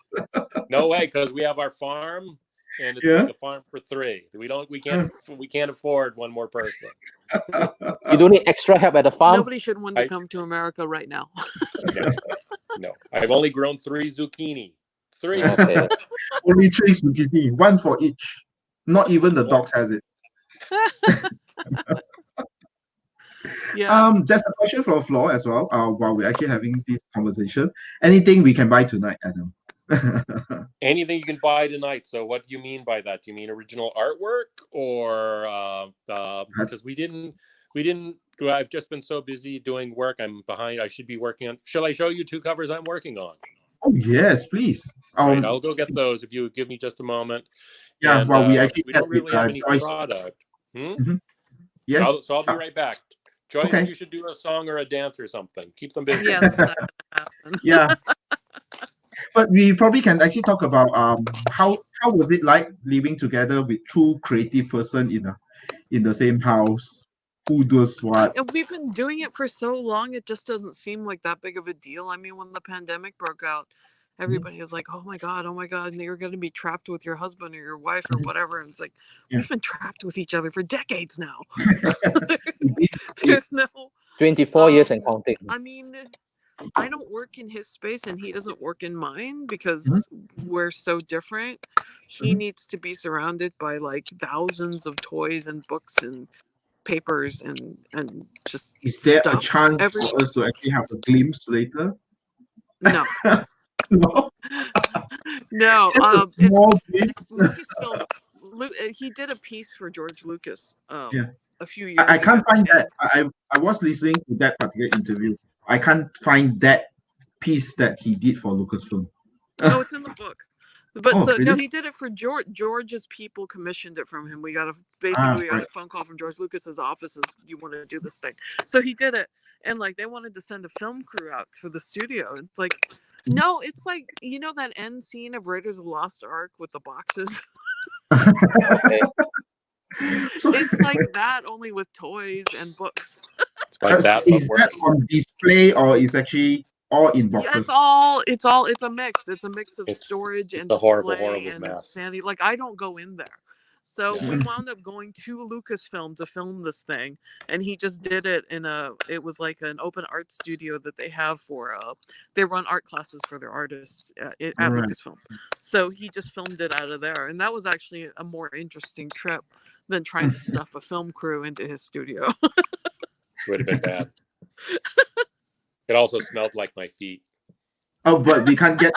No way, because we have our farm, and it's Yeah. like a farm for three. We can't afford one more person. You don't need extra help at the farm. Nobody should want to come to America right now. No. I've only grown 3 zucchini. 3. Okay. Only 3 zucchini, one for each. Not even the dogs has it. Yeah. There's a question from the floor as well. While we're actually having this conversation, anything we can buy tonight, Adam? Anything you can buy tonight. So what do you mean by that? Do you mean original artwork, or because we didn't? I've just been so busy doing work. I'm behind. I should be working on. Shall I show you 2 covers I'm working on? Oh yes, please. Right, I'll go get those if you give me just a moment. Yeah, And, while we actually we don't really have any Joyce. product. Yes. So I'll be right back. Joyce, okay. you should do a song or a dance or something. Keep them busy. Yeah, that's not gonna happen. Yeah. But we probably can actually talk about how was it like living together with 2 creative person in the same house? Who does what? We've been doing it for so long, it just doesn't seem like that big of a deal. I mean, when the pandemic broke out, everybody was like, oh my God, and you're going to be trapped with your husband or your wife or whatever. And it's like, we've been trapped with each other for decades now. There's no... 24 years and counting. I mean, I don't work in his space and he doesn't work in mine because we're so different. He needs to be surrounded by like thousands of toys and books and papers and just Is there stuff. a chance for us to actually have a glimpse later? No. No. No. Lucasfilm. He did a piece for George Lucas a few years I can't ago. find that. I was listening to that particular interview. I can't find that piece that he did for Lucasfilm. No, it's in the book. But really? no, he did it for George. George's people commissioned it from him. We got a phone call from George Lucas's offices. You want to do this thing? So he did it, and like they wanted to send a film crew out for the studio. It's like, no, it's like that end scene of Raiders of the Lost Ark with the boxes. It's like that, only with toys and books. It's like that. Is that on display or is actually all in boxes? Yeah, it's a mix. It's a mix of storage and display horrible and mess. sandy. Like I don't go in there. So we wound up going to Lucasfilm to film this thing, and he just did it it was like an open art studio that they have for they run art classes for their artists at Lucasfilm. So he just filmed it out of there, and that was actually a more interesting trip than trying to stuff a film crew into his studio. Would have been bad. It also smelled like my feet. Oh, but we can't get.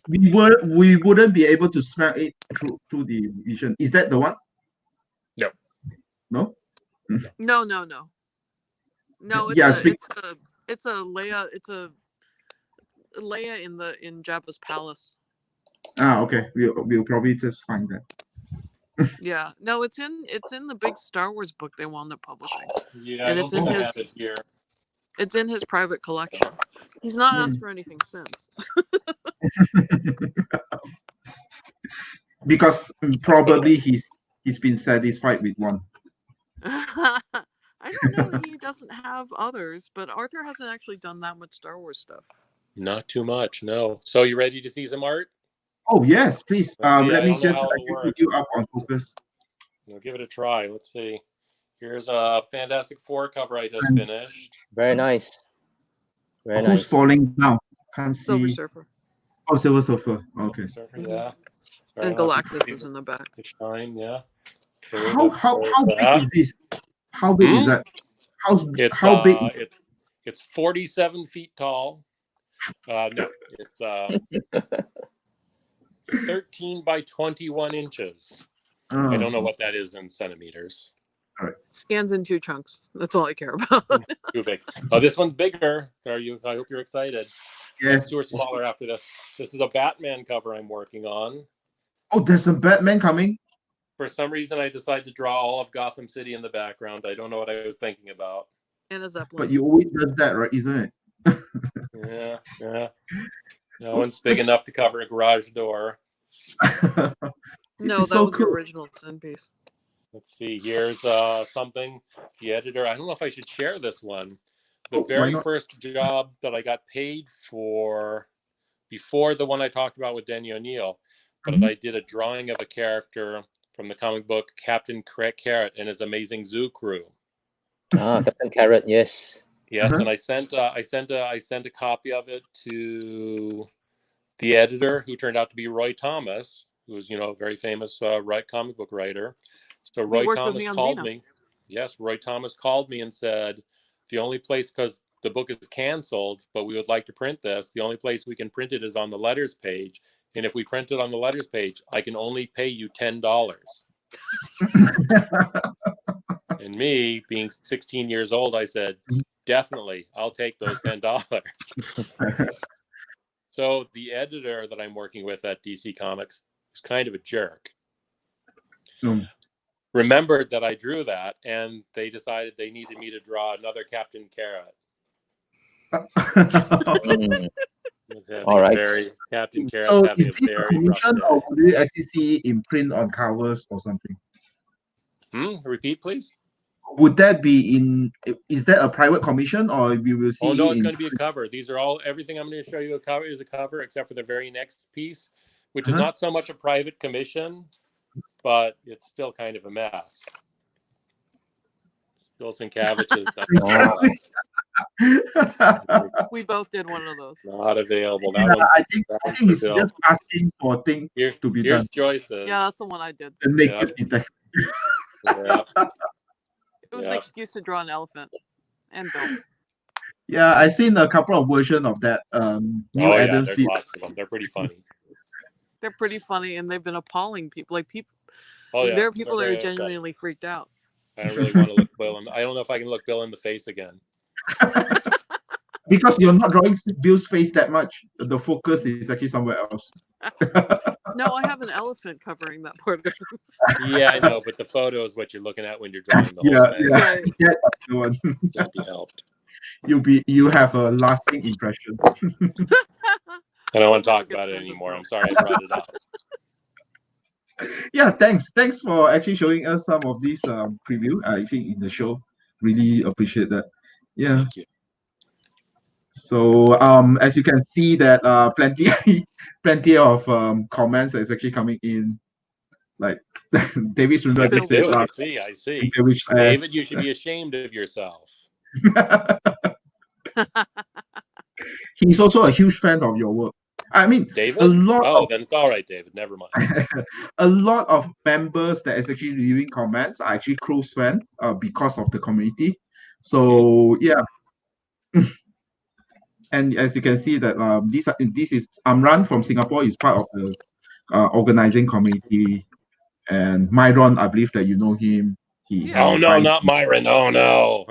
we wouldn't be able to smell it through the vision. Is that the one? No. No. No. No. It's a Leia. It's a Leia in Jabba's palace. Okay. We'll probably just find that. Yeah. No, it's in the big Star Wars book they wound up publishing. Yeah, and I it's don't in think I his. have it here. It's in his private collection. He's not asked for anything since. Because probably he's been satisfied with one. I don't know that he doesn't have others, but Arthur hasn't actually done that much Star Wars stuff. Not too much, no. So you ready to see some art? Oh yes, please. Let me just put you up on focus. We'll give it a try. Let's see. Here's a Fantastic Four cover I just finished. Very nice. Very Who's nice. falling down? Can't see. Silver Surfer. Oh, Silver Surfer. Okay. Surfer, yeah. Sorry, And I don't know if you Galactus can see is in the back. the shine, yeah. So How big is this? How big is that? How big? It's 47 feet tall. No, it's 13 by 21 inches. I don't know what that is in centimeters. All right. Scans in 2 chunks. That's all I care about. Too big. Oh, this one's bigger. I hope you're excited. Yeah. Next two are smaller after this. This is a Batman cover I'm working on. Oh, there's a Batman coming. For some reason, I decided to draw all of Gotham City in the background. I don't know what I was thinking about. And a Zeppelin. But you always does that, right? Isn't it? Yeah. No one's big enough to cover a garage door. No, that was the original Sin piece. Let's see. Here's something. The editor. I don't know if I should share this one. The very first job that I got paid for, before the one I talked about with Denny O'Neil, but I did a drawing of a character from the comic book Captain Carrot and his amazing zoo crew. Captain Carrot, yes. Yes, and I sent a copy of it to the editor, who turned out to be Roy Thomas, who's a very famous comic book writer. So Roy Thomas called me. Yes, Roy Thomas called me and said, the only place, because the book is canceled, but we would like to print this. The only place we can print it is on the letters page. And if we print it on the letters page, I can only pay you $10. And me, being 16 years old, I said, definitely, I'll take those $10. So the editor that I'm working with at DC Comics is kind of a jerk. Remembered that I drew that, and they decided they needed me to draw another Captain Carrot. All right. So Captain Carrot's having is a this a very commission, rough or do you actually see in print on covers or something? Repeat, please. Would that be in? Is that a private commission, or we will see? Oh no, it's going to be a cover. These are all. Everything I'm going to show you is a cover, except for the very next piece, which is not so much a private commission, but it's still kind of a mess. Still some cabbages. We both did one of those. Not available. Yeah, I think he's just asking for things to be here's done. Joyce's. Yeah, that's the one I did. The naked detective. Yeah. It was an excuse to draw an elephant and Bill. Yeah, I've seen a couple of versions of that. Neil Adams there's did. lots of them. They're pretty funny. They're pretty funny, and they've been appalling people. Like people, Oh yeah, there are people that They're are very genuinely freaked out. I don't really want to look Bill. I don't know if I can look Bill in the face again. Because you're not drawing Bill's face that much. The focus is actually somewhere else. No, I have an elephant covering that part of it. Yeah, I know, but the photo is what you're looking at when you're drawing the whole thing. Yeah, that's the one. Can't be helped. You have a lasting impression. I don't want to talk about it anymore. I'm sorry I brought it up. Yeah, thanks for actually showing us some of these preview. I think in the show, really appreciate that. Yeah. Thank you. So as you can see that plenty of comments is actually coming in. Like David Sundar just said, I see. Which, David, you should be ashamed of yourself. He's also a huge fan of your work. I mean, David? Then it's all right, David. Never mind. A lot of members that is actually leaving comments are actually close fans because of the community. So yeah. And as you can see that this is Amran from Singapore is part of the organizing committee, and Myron, I believe that you know him. Oh no, not Myron. Oh no.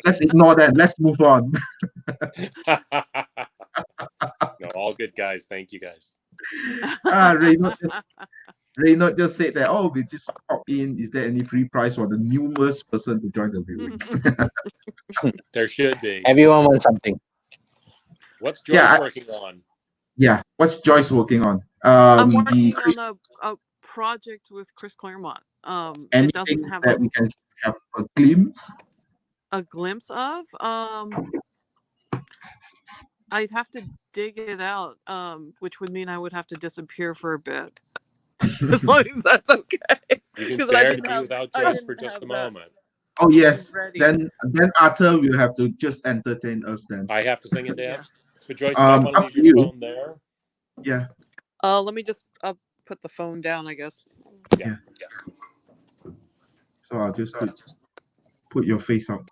Let's ignore that. Let's move on. No, all good guys. Thank you guys. Reynolds just said that, we just pop in. Is there any free prize for the newest person to join the viewing? There should be. Everyone wants something. What's Joyce working on? Yeah, what's Joyce working on? I'm working on a project with Chris Claremont. It doesn't have that we can have a glimpse. A glimpse of? I'd have to dig it out, which would mean I would have to disappear for a bit. As long as that's okay. You can bear to be without Joyce for just a moment. Oh yes. Then Arthur will have to just entertain us then. I have to sing and dance? So Joyce, do you want to Up leave to your you. phone there? Yeah. Let me just put the phone down, I guess. Yeah. So I'll just put your face up.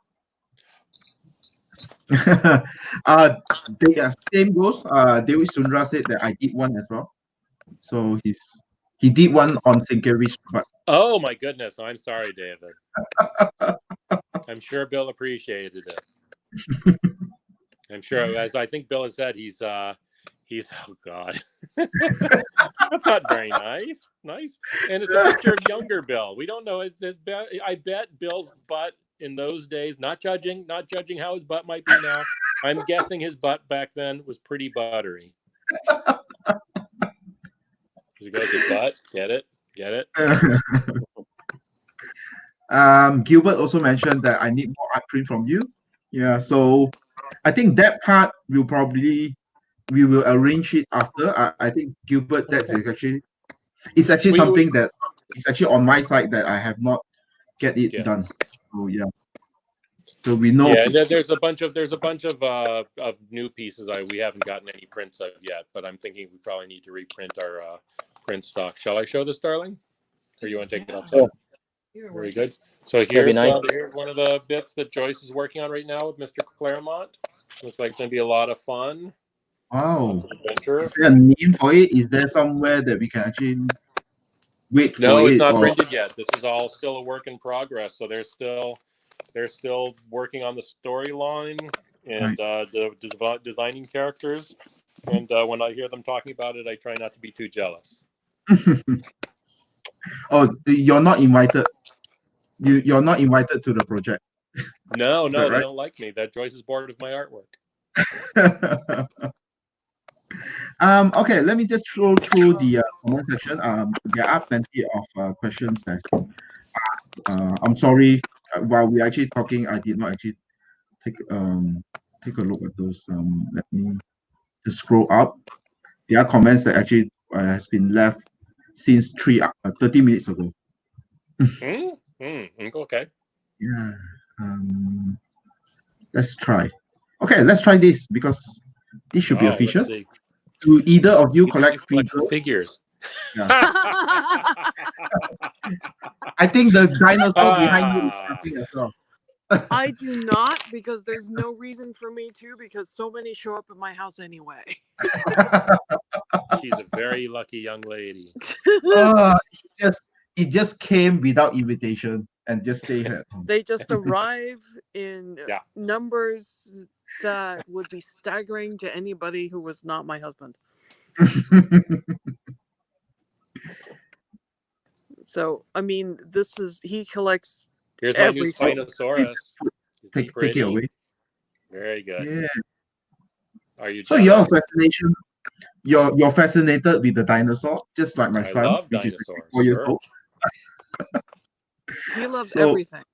Same goes. David Sundra said that I did one as well. So he did one on Sienkiewicz, but Oh my goodness! I'm sorry, David. I'm sure Bill appreciated it. I'm sure, as I think Bill has said, he's oh god, that's not very nice. Nice, and it's a picture of younger Bill. We don't know. I bet Bill's butt in those days. Not judging how his butt might be now. I'm guessing his butt back then was pretty buttery. He goes, his butt. Get it. Gilbert also mentioned that I need more art print from you. Yeah, so I think that part we will arrange it after. I think Gilbert, it's actually something that is actually on my side that I have not get it done. So yeah. So we know. Yeah, there's a bunch of new pieces we haven't gotten any prints of yet, but I'm thinking we probably need to reprint our print stock. Shall I show this, darling? Or you want to take it outside? Very good. So here's one of the bits that Joyce is working on right now with Mr. Claremont. Looks like it's going to be a lot of fun. Wow. Is there a name for it? Is there somewhere that we can actually wait for it? No, it's not printed yet. This is all still a work in progress. So they're still working on the storyline and the designing characters. And when I hear them talking about it, I try not to be too jealous. Oh, you're not invited. You're not invited to the project. No, they don't like me. That Joyce is bored of my artwork. Okay, let me just scroll through the comment section. There are plenty of questions that I'm sorry. While we're actually talking, I did not actually take a look at those. Let me just scroll up. There are comments that actually has been left since 30 minutes ago. Okay. Yeah. Let's try. Okay, let's try this because this should be a feature. Do either of you collect figures? Yeah. I think the dinosaur behind you is something as well. I do not, because there's no reason for me to, because so many show up at my house anyway. She's a very lucky young lady. It just came without invitation and just stay here. They just arrive in numbers that would be staggering to anybody who was not my husband. So, I mean, he collects. Here's my new Spinosaurus. Take it away. Very good. Yeah. Are you? So your fascination, you're fascinated with the dinosaur, just like my son, love which dinosaurs, is 4 years old. He loves everything.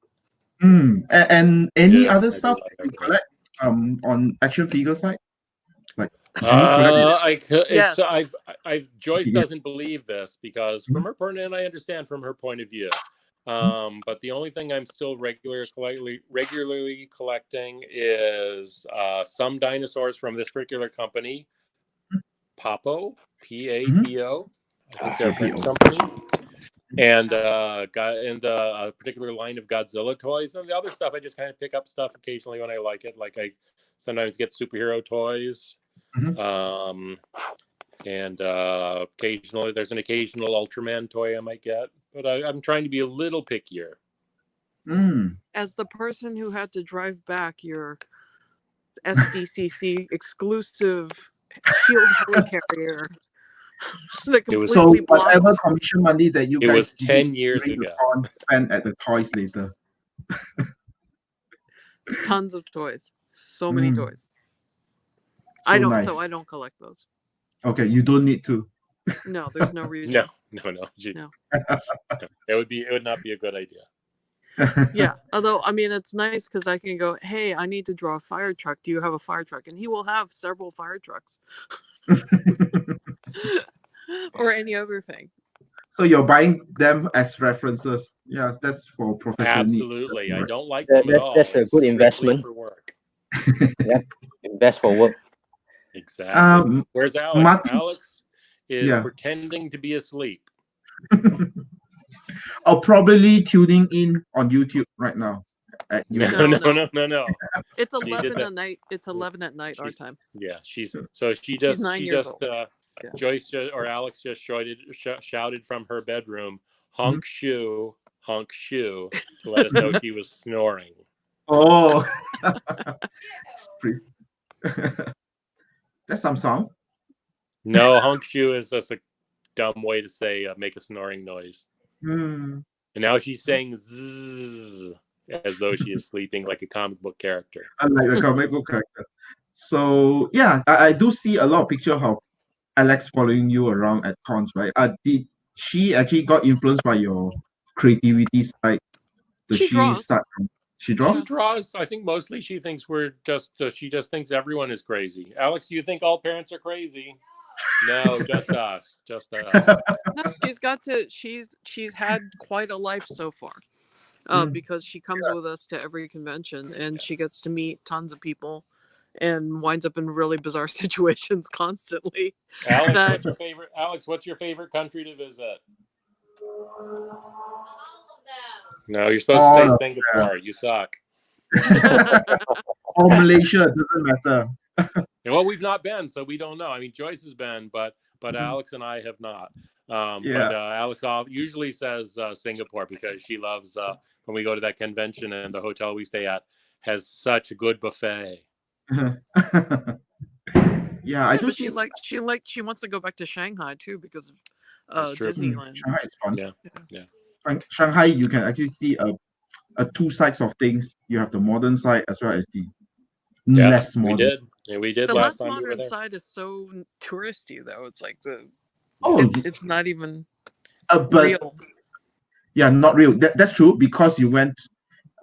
And any other stuff you collect on action figure side? Like Yes. Joyce doesn't believe this because from her point, and I understand from her point of view. But the only thing I'm still regularly collecting is some dinosaurs from this particular company, Papo, P-A-P-O. I think they're a French company. And a particular line of Godzilla toys. And the other stuff, I just kind of pick up stuff occasionally when I like it. Like I sometimes get superhero toys. And occasionally there's an occasional Ultraman toy I might get. But I'm trying to be a little pickier. As the person who had to drive back your SDCC exclusive shield helicarrier. So whatever commission money that you guys was 10 years ago spent at the toys later. Tons of toys. So many toys. So nice. So I don't collect those. Okay, you don't need to. No, there's no reason. No. It would not be a good idea. Yeah, although I mean it's nice because I can go, hey, I need to draw a fire truck. Do you have a fire truck? And he will have several fire trucks. Or any other thing. So you're buying them as references. Yeah, that's for professional needs. Absolutely. I don't like them at all. That's a good investment. For work. Yeah, invest for work. Exactly. Where's Alex? Martin, Alex is pretending to be asleep. Or probably tuning in on YouTube right now. No. It's 11 at night. It's 11 at night our time. Yeah, she's 9 years old. Joyce or Alex just shouted from her bedroom, honk shoe, to let us know she was snoring. Oh, that's some sound. No, honk shoe is just a dumb way to say make a snoring noise. And now she's saying zzz, as though she is sleeping like a comic book character. Like a comic book character. So yeah, I do see a lot of pictures of Alex following you around at cons, right? Did she actually got influenced by your creativity side? She draws. She draws? She draws. I think mostly she thinks we're just, she just thinks everyone is crazy. Alex, do you think all parents are crazy? No, just us. Just us. No, she's had quite a life so far. Because she comes with us to every convention and she gets to meet tons of people and winds up in really bizarre situations constantly. Alex, what's your favorite country to visit? No, you're supposed to say Singapore. You suck. Or Malaysia, it doesn't matter. Well, we've not been, so we don't know. I mean, Joyce has been, but Alex and I have not. But Alex usually says Singapore because she loves when we go to that convention and the hotel we stay at has such a good buffet. I do see. She wants to go back to Shanghai too because of Disneyland. Shanghai is fun. Yeah. Shanghai, you can actually see a two sides of things. You have the modern side as well as the less modern. We did. The last less time modern side is so touristy, though. It's like it's not even real. Yeah, not real. That's true because you went.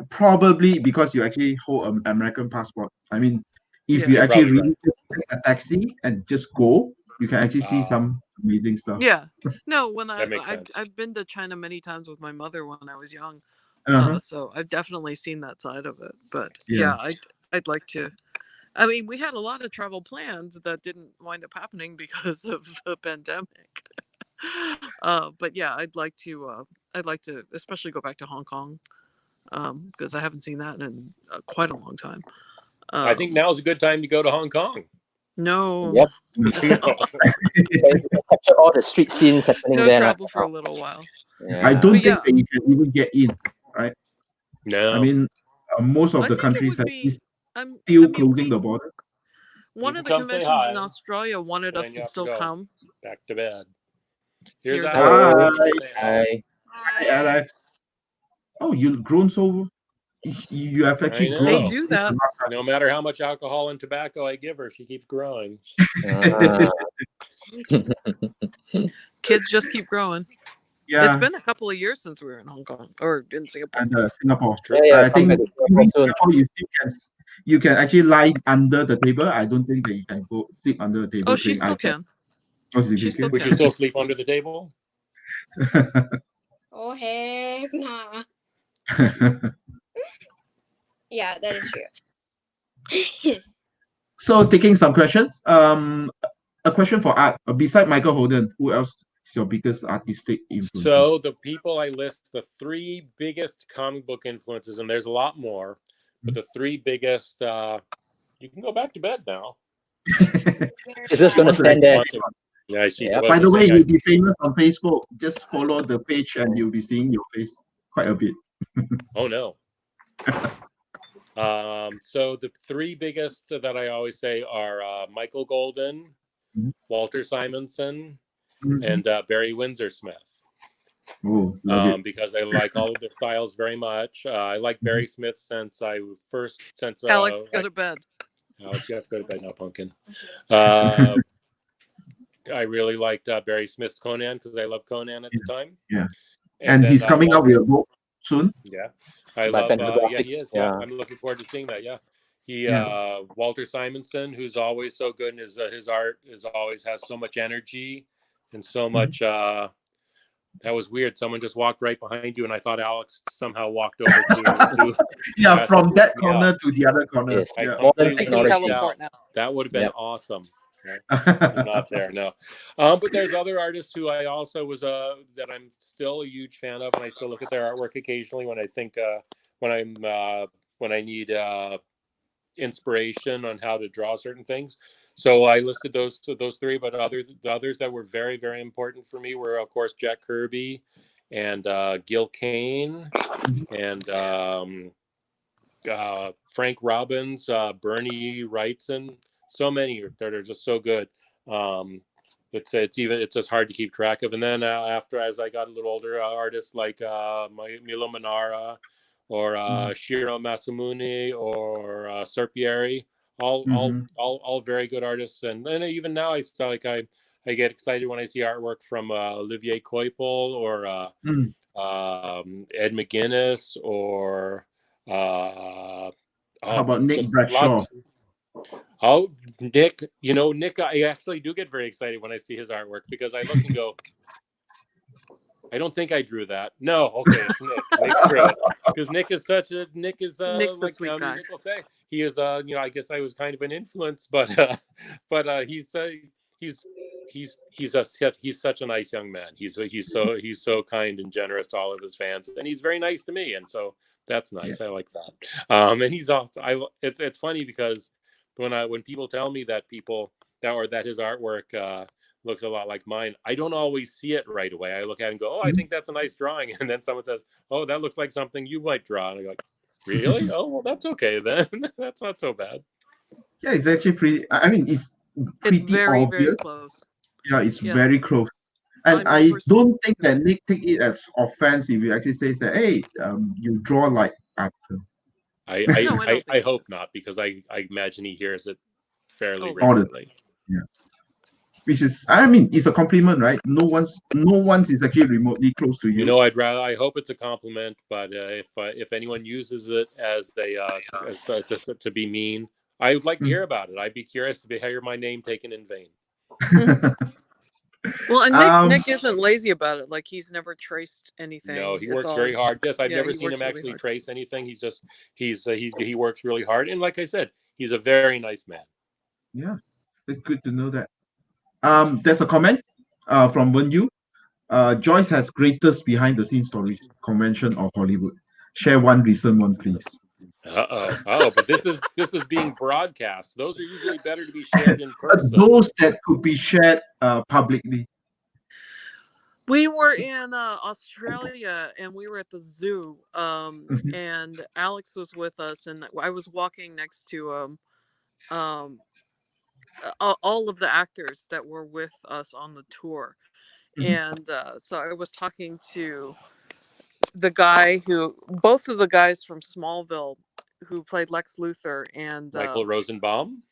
Probably because you actually hold an American passport. I mean, if you actually really just take a taxi and just go, you can actually see some amazing stuff. Yeah. No, when I've been to China many times with my mother when I was young. So I've definitely seen that side of it. But I'd like to. I mean, we had a lot of travel plans that didn't wind up happening because of the pandemic. But yeah, I'd like to especially go back to Hong Kong. Because I haven't seen that in quite a long time. I think now's a good time to go to Hong Kong. No. Yep. Capture all the street scenes happening there. Travel for a little while. Yeah. I don't think that you can even get in, right? No. I mean, most of the countries are still closing the border. One of the conventions in Australia wanted us to still come. Back to bed. Here's Alex. Hi, Alex. Oh, you've grown so. You have actually grown. They do that. No matter how much alcohol and tobacco I give her, she keeps growing. Kids just keep growing. Yeah. It's been a couple of years since we were in Hong Kong or in Singapore. And Singapore. I think in Singapore you can actually lie under the table. I don't think that you can go sleep under the table. Oh, she still can. Would you still sleep under the table? Oh, heck nah. Yeah, that is true. So taking some questions. A question for Art. Beside Michael Holden, who else is your biggest artistic influence? So the people I list, the three biggest comic book influences, and there's a lot more, but the three biggest, you can go back to bed now. She's just going to stand there. Yeah, by the way, you'll be famous on Facebook. Just follow the page and you'll be seeing your face quite a bit. Oh, no. So the three biggest that I always say are Michael Golden, Walter Simonson, and Barry Windsor-Smith. Because I like all of their styles very much. I like Barry Smith since Alex, go to bed. Alex, you have to go to bed now, pumpkin. I really liked Barry Smith's Conan because I loved Conan at the time. Yeah, and he's coming out with a book soon. Yeah, I love. He is. Yeah, I'm looking forward to seeing that. Yeah, Walter Simonson, who's always so good, and his art always has so much energy and so much that was weird. Someone just walked right behind you, and I thought Alex somehow walked over to yeah, from that corner to the other corner. Yes. I Yeah. completely I can freaked teleport out. now. That would have been Yep. awesome. He's not there, no. But there's other artists who I also was that I'm still a huge fan of, and I still look at their artwork occasionally when I think when I need inspiration on how to draw certain things. So I listed those three, but the others that were very, very important for me were, of course, Jack Kirby and Gil Kane and Frank Robbins, Bernie Wrightson. So many that are just so good. It's just hard to keep track of. And then after, as I got a little older, artists like Milo Manara or Shiro Masamune or Serpieri, all very good artists. And then even now, I get excited when I see artwork from Olivier Coipel or Ed McGuinness or how about Nick Bradshaw? Oh, Nick, Nick, I actually do get very excited when I see his artwork because I look and go, I don't think I drew that. No, okay, it's Nick. Nick drew it because Nick is Nick's the like sweet guy. Nick will say, he is I guess I was kind of an influence, but he's such a nice young man. He's so kind and generous to all of his fans, and he's very nice to me, and so that's nice. I like that. And he's also it's funny because when people tell me that his artwork looks a lot like mine, I don't always see it right away. I look at it and go, oh, I think that's a nice drawing, and then someone says, oh, that looks like something you might draw, and I go, really? Oh, well, that's okay then. That's not so bad. Yeah, it's actually pretty. I mean, it's pretty very, obvious. very close. Yeah, it's very close. And I don't think that Nick take it as offense if he actually says that, hey, you draw like Arthur. I hope not, because I imagine he hears it fairly all regularly. Yeah. Which is, I mean, it's a compliment, right? No one's is actually remotely close to you. I hope it's a compliment, but if anyone uses it as to be mean, I would like to hear about it. I'd be curious to hear my name taken in vain. Well, and Nick isn't lazy about it. Like, he's never traced anything. No, he works very hard. Yes, I've never seen him actually trace anything. He works really hard, and like I said, he's a very nice man. Yeah, it's good to know that. There's a comment from Wen Yu. Joyce has greatest behind the scenes stories convention of Hollywood. Share one recent one, please. But this is being broadcast. Those are usually better to be shared in person. Those that could be shared publicly. We were in Australia, and we were at the zoo, and Alex was with us, and I was walking next to all of the actors that were with us on the tour. And so I was talking to both of the guys from Smallville who played Lex Luthor and Michael Rosenbaum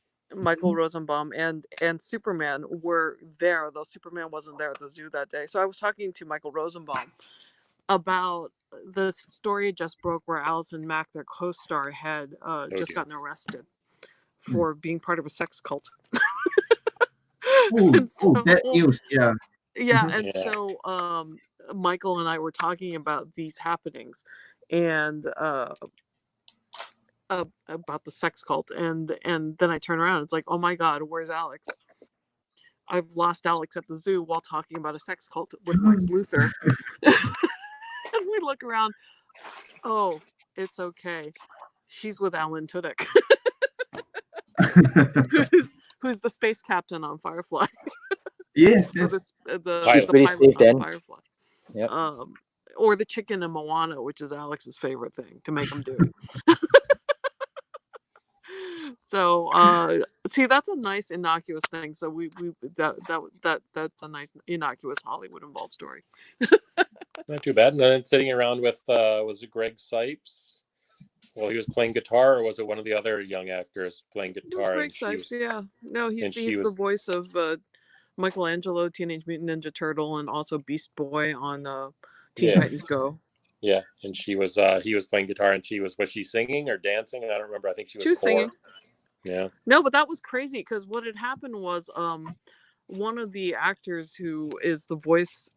and Superman were there, though Superman wasn't there at the zoo that day. So I was talking to Michael Rosenbaum about the story just broke where Allison Mack, their co-star, had gotten arrested for being part of a sex cult. That news, yeah. Yeah, and so Michael and I were talking about these happenings and about the sex cult, and then I turn around, it's like, oh my God, where's Alex? I've lost Alex at the zoo while talking about a sex cult with Lex Luthor. And we look around, oh, it's okay. She's with Alan Tudyk. who's the space captain on Firefly. Yes. The pretty pilot safe on then. Firefly. Yep. Or the chicken in Moana, which is Alex's favorite thing to make him do. So see, that's a nice innocuous thing. So that's a nice innocuous Hollywood involved story. Not too bad. And then sitting around with was it Greg Sipes? Well, he was playing guitar, or was it one of the other young actors playing guitar? It was Greg Sipes, yeah. No, he's the voice of Michelangelo, Teenage Mutant Ninja Turtle, and also Beast Boy on Teen Titans Go. Yeah, and he was playing guitar, and was she singing or dancing? I don't remember. I think she was singing. Yeah. No, but that was crazy because what had happened was one of the actors who is the voice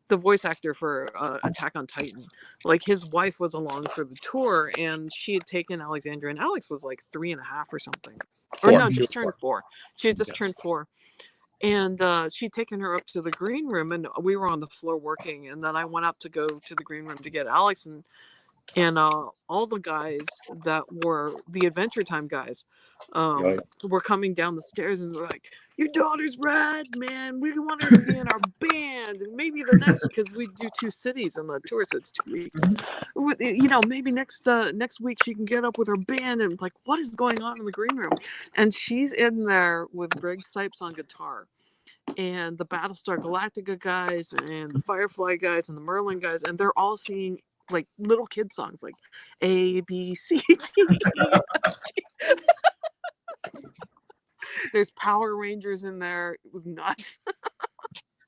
the voice actor for Attack on Titan. Like his wife was along for the tour, and she had taken Alexandra, and Alex was like 3.5 or something, or no, just turned 4. She had just turned 4, and she'd taken her up to the green room, and we were on the floor working, and then I went up to go to the green room to get Alex, and all the guys that were the Adventure Time guys were coming down the stairs, and they're like, "Your daughter's rad, man. We want her to be in our band, and maybe the next, because we do 2 cities on the tour, so it's 2 weeks. You know, maybe next week she can get up with her band." And like, what is going on in the green room? And she's in there with Greg Sipes on guitar, and the Battlestar Galactica guys, and the Firefly guys, and the Merlin guys, and they're all singing like little kid songs, like A B C D E F G. There's Power Rangers in there. It was nuts.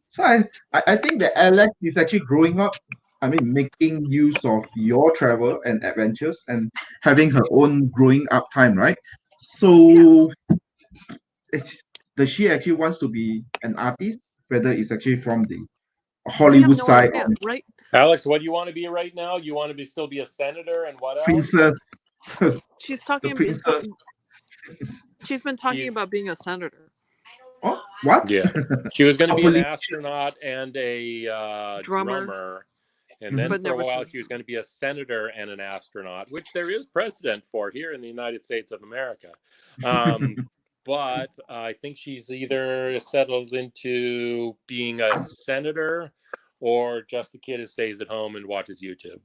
So I think that Alex is actually growing up. I mean, making use of your travel and adventures and having her own growing up time, right? So, does she actually wants to be an artist? Whether it's actually from the Hollywood side, idea, right? Alex, what do you want to be right now? You want to still be a senator, and what else? Princess. She's talking. She's been talking about being a senator. Oh, what? Yeah, she was going to be an astronaut and a drummer. And then for a while, she was going to be a senator and an astronaut, which there is precedent for here in the United States of America. But I think she's either settled into being a senator or just a kid who stays at home and watches YouTube.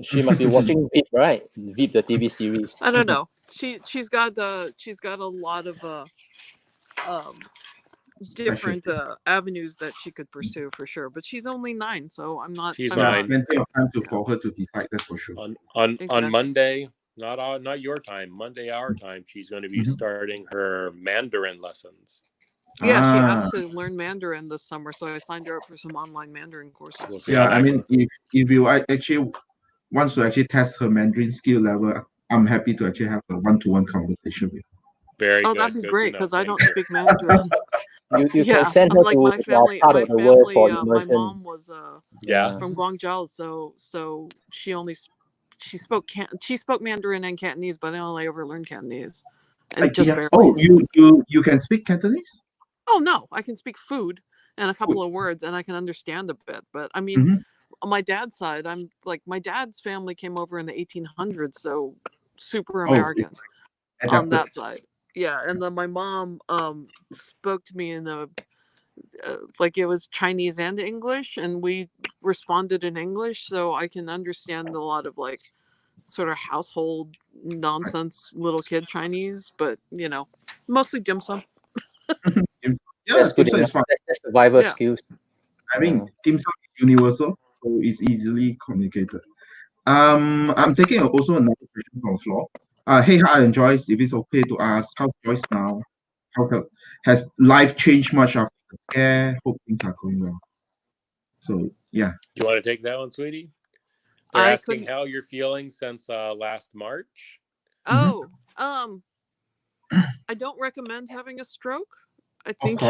She must be watching Veep, right? Veep, the TV series. I don't know. She's got a lot of different avenues that she could pursue for sure. But she's only 9, so I'm not. She's 9. Plenty of time for her to decide. That's for sure. On Monday. Not your time, Monday our time, she's going to be starting her Mandarin lessons. Yeah, she has to learn Mandarin this summer, so I signed her up for some online Mandarin courses. Yeah, I mean, if you actually wants to actually test her Mandarin skill level, I'm happy to actually have a one-to-one conversation with her. Very good. That'd be great, because I don't speak Mandarin. You can send her like to my family, part of the world for immersion. my mom was from Guangzhou, so she spoke Mandarin and Cantonese, but I only ever learned Cantonese. And just barely. Oh, you can speak Cantonese? Oh no, I can speak food and a couple of words, and I can understand a bit. But I mean, on my dad's side, I'm like, my dad's family came over in the 1800s, so super American on that side. Yeah, and then my mom spoke to me in like it was Chinese and English, and we responded in English, so I can understand a lot of like sort of household nonsense little kid Chinese, but you know, mostly dim sum. That's good enough. That's survival skills. I mean, dim sum is universal, so it's easily communicated. I'm taking also another question from the floor. Hey, hi, and Joyce, if it's okay to ask, how's Joyce now? Has life changed much after the scare? Hope things are going well. So, yeah. You want to take that one, sweetie? They're asking how you're feeling since last March. Oh, I don't recommend having a stroke. I think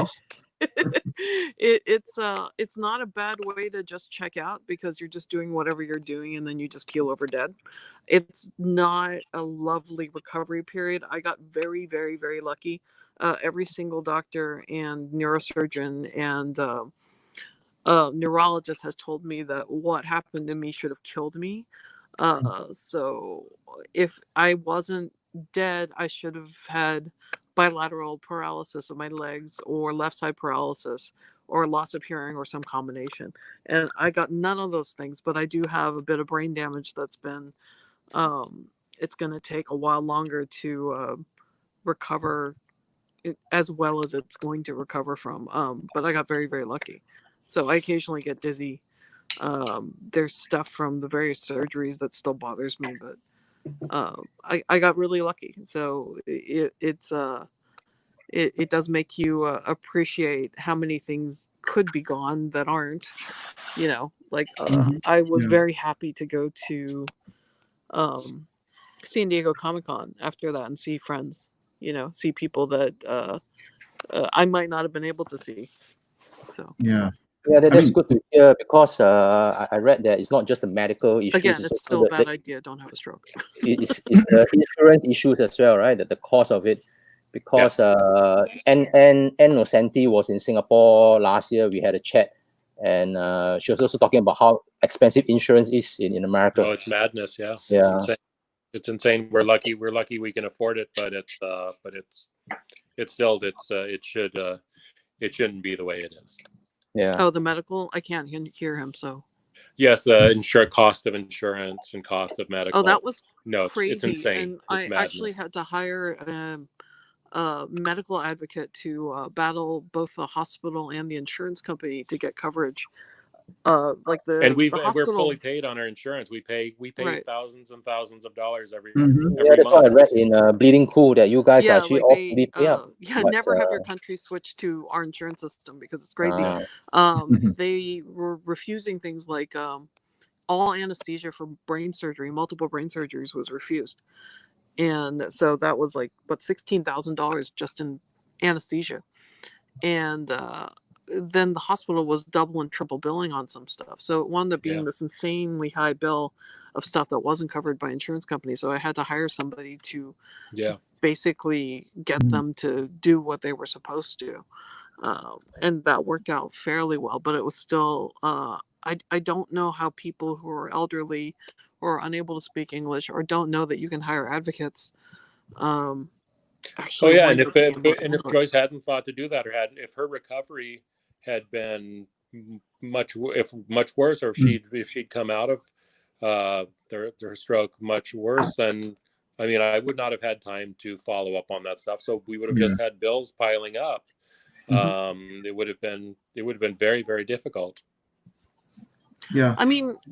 it's not a bad way to just check out, because you're just doing whatever you're doing and then you just keel over dead. It's not a lovely recovery period. I got very, very, very lucky. Every single doctor and neurosurgeon and neurologist has told me that what happened to me should have killed me. So if I wasn't dead, I should have had bilateral paralysis of my legs, or left side paralysis, or loss of hearing, or some combination. And I got none of those things, but I do have a bit of brain damage that's been, it's going to take a while longer to recover as well as it's going to recover from. But I got very, very lucky. So I occasionally get dizzy. There's stuff from the various surgeries that still bothers me, but I got really lucky. So it does make you appreciate how many things could be gone that aren't, you know, like I was very happy to go to San Diego Comic-Con after that and see friends, you know, see people that I might not have been able to see. So Yeah, that's mean, good to hear, because I read that it's not just the medical issues. Again, it's still a bad idea. Don't have a stroke. It's the insurance issues as well, right? That the cost of it, because Anne Nocenti was in Singapore last year. We had a chat, and she was also talking about how expensive insurance is in America. Oh, it's madness. Yeah. Yeah. It's insane. It's insane. We're lucky we can afford it, but it shouldn't be the way it is. Yeah. Oh, the medical. I can't hear him. So. Yes, cost of insurance and cost of medical. Oh, that was crazy. It's insane. And it's I madness. actually had to hire a medical advocate to battle both the hospital and the insurance company to get coverage. And the hospital, we're fully paid on our insurance. We pay right. thousands and thousands of dollars every Yeah, every that's what I month. read in Bleeding Cool, that you guys are actually all fully paid up. Never have your country switch to our insurance system, because it's crazy. They were refusing things like all anesthesia for brain surgery, multiple brain surgeries was refused. And so that was like, what, $16,000 just in anesthesia. And then the hospital was double and triple billing on some stuff. So it wound up being this insanely high bill of stuff that wasn't covered by insurance companies. So I had to hire somebody to basically get them to do what they were supposed to. And that worked out fairly well, but it was still, I don't know how people who are elderly or unable to speak English or don't know that you can hire advocates. Actually, and if Joyce hadn't thought to do that, or if her recovery had been much worse, or if she'd come out of their stroke much worse, then I would not have had time to follow up on that stuff. So we would have just had bills piling up. It would have been very, very difficult. Yeah.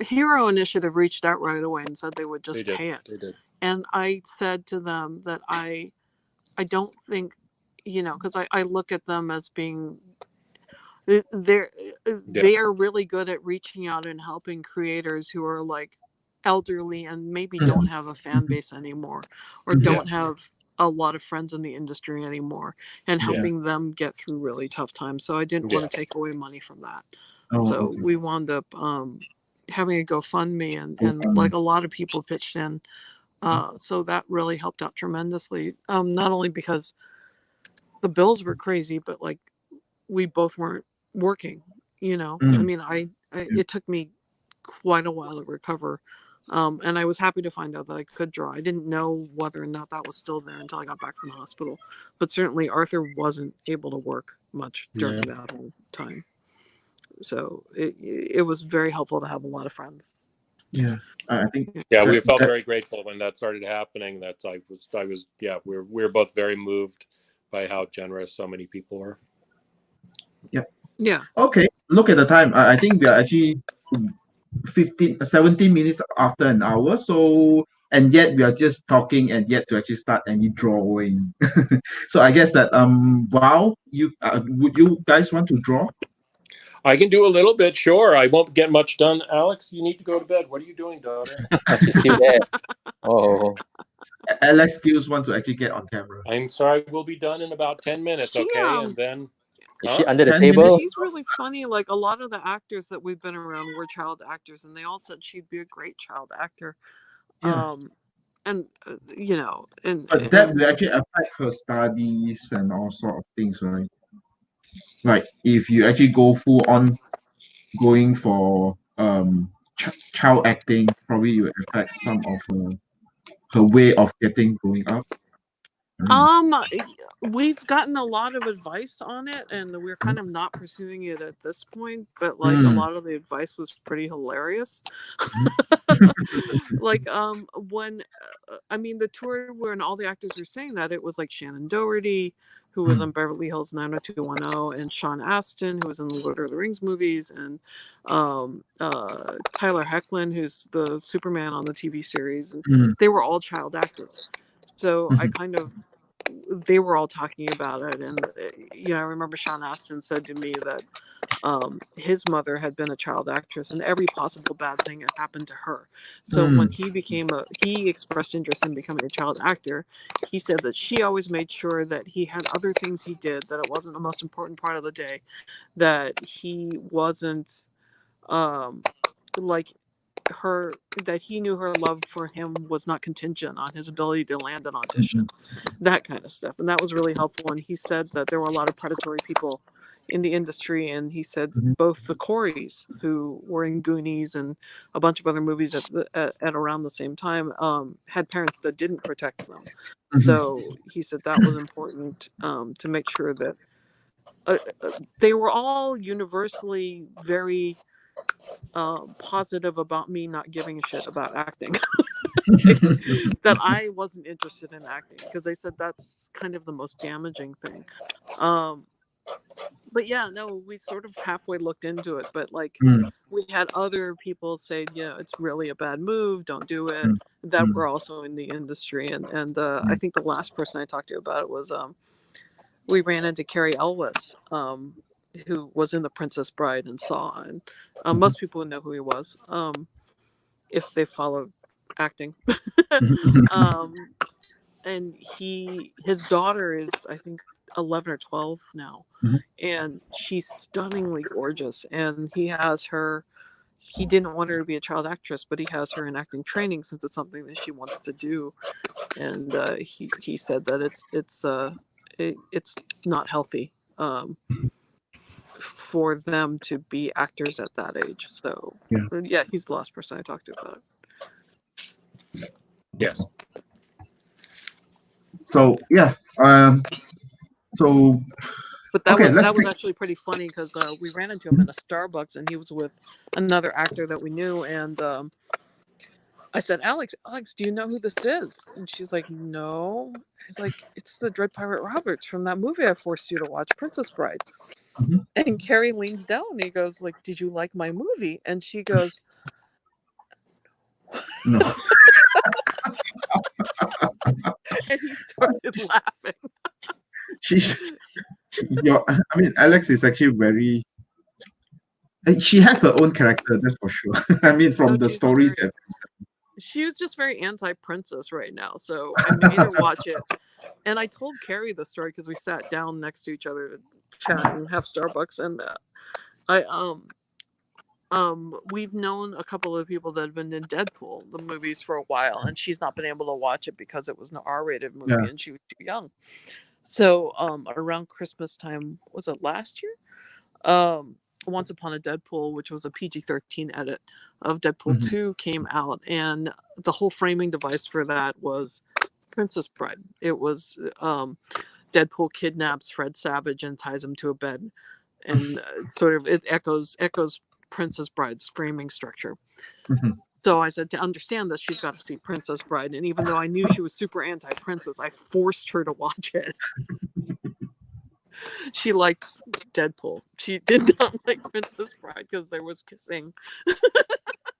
Hero Initiative reached out right away and said they would just pay it. They did. And I said to them that I don't think, because I look at them as being, they are really good at reaching out and helping creators who are like elderly and maybe don't have a fan base anymore, or don't have a lot of friends in the industry anymore, and helping them get through really tough times. So I didn't want to take away money from that. We wound up having a GoFundMe, and like a lot of people pitched in. So that really helped out tremendously. Not only because the bills were crazy, but like we both weren't working, it took me quite a while to recover. And I was happy to find out that I could draw. I didn't know whether or not that was still there until I got back from the hospital. But certainly Arthur wasn't able to work much during that whole time. So it was very helpful to have a lot of friends. Yeah, I think. Yeah, we felt very grateful when that started happening. We were both very moved by how generous so many people were. Yeah. Okay, look at the time. I think we are actually 17 minutes after an hour. So, and yet we are just talking, and yet to actually start any drawing. So I guess that would you guys want to draw? I can do a little bit, sure. I won't get much done. Alex, you need to go to bed. What are you doing, daughter? She's still there. Oh. Alex skills want to actually get on camera. I'm sorry, we'll be done in about 10 minutes, okay? And then... Is she under the table? She's really funny. Like a lot of the actors that we've been around were child actors, and they all said she'd be a great child actor. Yeah. And but that will actually affect her studies and all sort of things, right? Like if you actually go full on going for child acting, probably you affect some of her way of growing up. We've gotten a lot of advice on it, and we're kind of not pursuing it at this point, but like a lot of the advice was pretty hilarious. Like when the tour when all the actors were saying that, it was like Shannon Doherty, who was on Beverly Hills 90210, and Sean Astin, who was in the Lord of the Rings movies, and Tyler Hoechlin, who's the Superman on the TV series, and they were all child actors. So they were all talking about it, and I remember Sean Astin said to me that his mother had been a child actress, and every possible bad thing had happened to her. So when he expressed interest in becoming a child actor, he said that she always made sure that he had other things he did, that it wasn't the most important part of the day, that he wasn't like her, that he knew her love for him was not contingent on his ability to land an audition, that kind of stuff. And that was really helpful. And he said that there were a lot of predatory people in the industry, and he said both the Coreys, who were in Goonies and a bunch of other movies at around the same time, had parents that didn't protect them. So he said that was important, to make sure that they were all universally very positive about me not giving a shit about acting. That I wasn't interested in acting, because they said that's kind of the most damaging thing. But yeah, no, we sort of halfway looked into it, but like we had other people say, yeah, it's really a bad move, don't do it, that were also in the industry. And I think the last person I talked to about it was we ran into Carrie Elwes, who was in The Princess Bride and Saw, and most people would know who he was if they followed acting. And his daughter is, I think, 11 or 12 now, and she's stunningly gorgeous. And he didn't want her to be a child actress, but he has her in acting training since it's something that she wants to do. And he said that it's not healthy for them to be actors at that age. So yeah, he's the last person I talked to about it. Yes. So yeah, so. But that was actually pretty funny, because we ran into him in a Starbucks, and he was with another actor that we knew, and I said, Alex, do you know who this is? And she's like, no. He's like, it's the Dread Pirate Roberts from that movie I forced you to watch, Princess Bride. And Carrie leans down and he goes, like, did you like my movie? And she goes, no. And he started laughing. Alex is actually very. She has her own character, that's for sure. I mean, from the stories that. She was just very anti-princess right now, so I made her watch it. And I told Carrie the story because we sat down next to each other to chat and have Starbucks. And we've known a couple of people that have been in Deadpool, the movies, for a while, and she's not been able to watch it because it was an R-rated movie and she was too young. So around Christmas time, was it last year? Once Upon a Deadpool, which was a PG-13 edit of Deadpool 2, came out, and the whole framing device for that was Princess Bride. It was Deadpool kidnaps Fred Savage and ties him to a bed, and it echoes Princess Bride's framing structure. So I said, to understand this, she's got to see Princess Bride, and even though I knew she was super anti-princess, I forced her to watch it. She liked Deadpool. She did not like Princess Bride because there was kissing.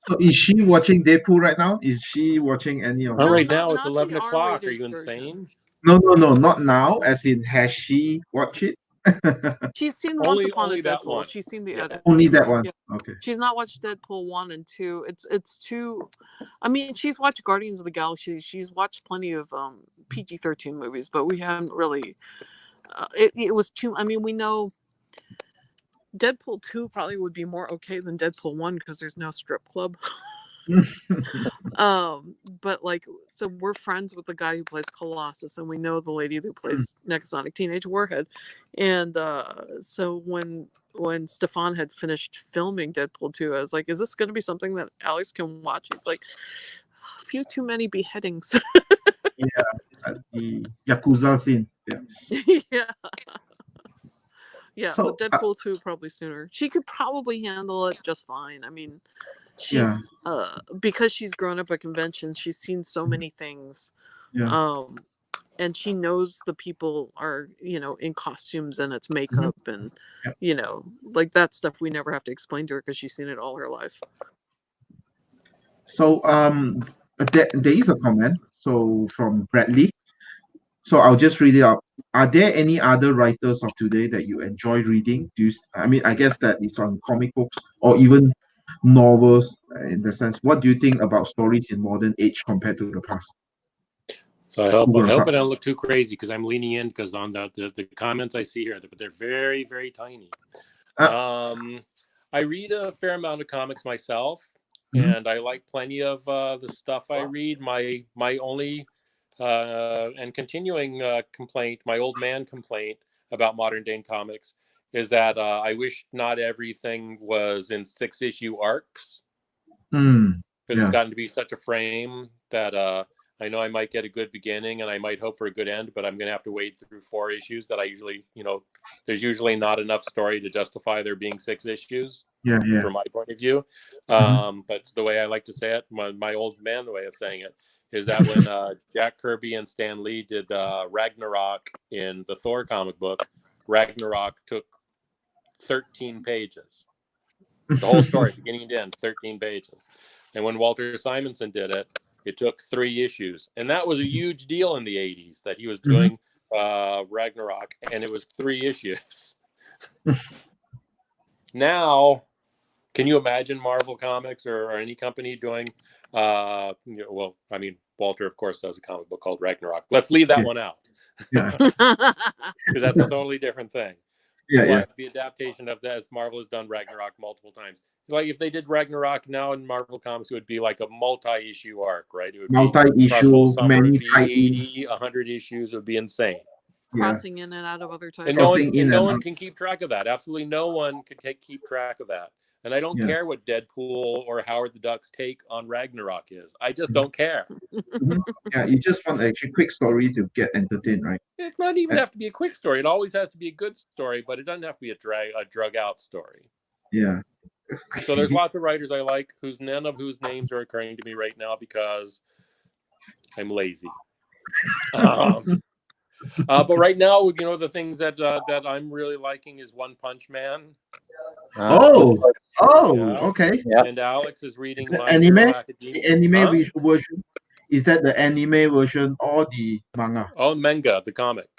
So is she watching Deadpool right now? Is she watching any of them? Right now, it's 11 o'clock. Are you insane? No, not now. As in, has she watched it? She's seen Once Upon a Deadpool. She's seen the edit. Only that one? Yeah. Okay. She's not watched Deadpool 1 and 2. It's too... I mean, she's watched Guardians of the Galaxy. She's watched plenty of PG-13 movies, but we haven't really... it was too... I mean, we know Deadpool 2 probably would be more okay than Deadpool 1 because there's no strip club. But like, so we're friends with the guy who plays Colossus, and we know the lady who plays Negasonic Teenage Warhead. And so when Stefan had finished filming Deadpool 2, I was like, is this going to be something that Alex can watch? He's like, a few too many beheadings. The Yakuza scene. Yes. Yeah, so, but Deadpool 2 probably sooner. She could probably handle it just fine. I mean, she's because she's grown up at conventions, she's seen so many things. And she knows the people are, in costumes and it's makeup and like that stuff we never have to explain to her because she's seen it all her life. So there is a comment from Bradley. So I'll just read it out. Are there any other writers of today that you enjoy reading? I mean, I guess that it's on comic books or even novels in the sense. What do you think about stories in modern age compared to the past? So I hope I don't look too crazy because I'm leaning in because on the comments I see here, but they're very, very tiny. I read a fair amount of comics myself, and I like plenty of the stuff I read. My only and continuing complaint, my old man complaint about modern day comics is that I wish not everything was in 6-issue arcs, because it's gotten to be such a frame that I know I might get a good beginning and I might hope for a good end, but I'm going to have to wade through 4 issues that I usually, there's usually not enough story to justify there being 6 issues from my point of view. But the way I like to say it, my old man, the way of saying it, is that when Jack Kirby and Stan Lee did Ragnarok in the Thor comic book, Ragnarok took 13 pages. The whole story, beginning to end, 13 pages. And when Walter Simonson did it, it took 3 issues. And that was a huge deal in the 80s that he was doing Ragnarok, and it was 3 issues. Now, can you imagine Marvel Comics or any company doing, well, I mean, Walter, of course, does a comic book called Ragnarok. Let's leave that one out. Because that's a totally different thing. But the adaptation of this, Marvel has done Ragnarok multiple times. Like if they did Ragnarok now in Marvel Comics, it would be like a multi-issue arc, right? It would multi-issue, many be 80, 100 issues. It would be insane. Crossing in and out of other titles. And no one can keep track of that. Absolutely no one can keep track of that. And I don't care what Deadpool or Howard the Duck's take on Ragnarok is. I just don't care. Yeah, you just want actually quick story to get entertained, right? It's not even have to be a quick story. It always has to be a good story, but it doesn't have to be a drug out story. Yeah. So there's lots of writers I like none of whose names are occurring to me right now because I'm lazy. But right now, the things that I'm really liking is One Punch Man. Okay. And Alex is reading the My anime. Hero Academia. The anime version. Is that the anime version or the manga? Oh, manga, the comic.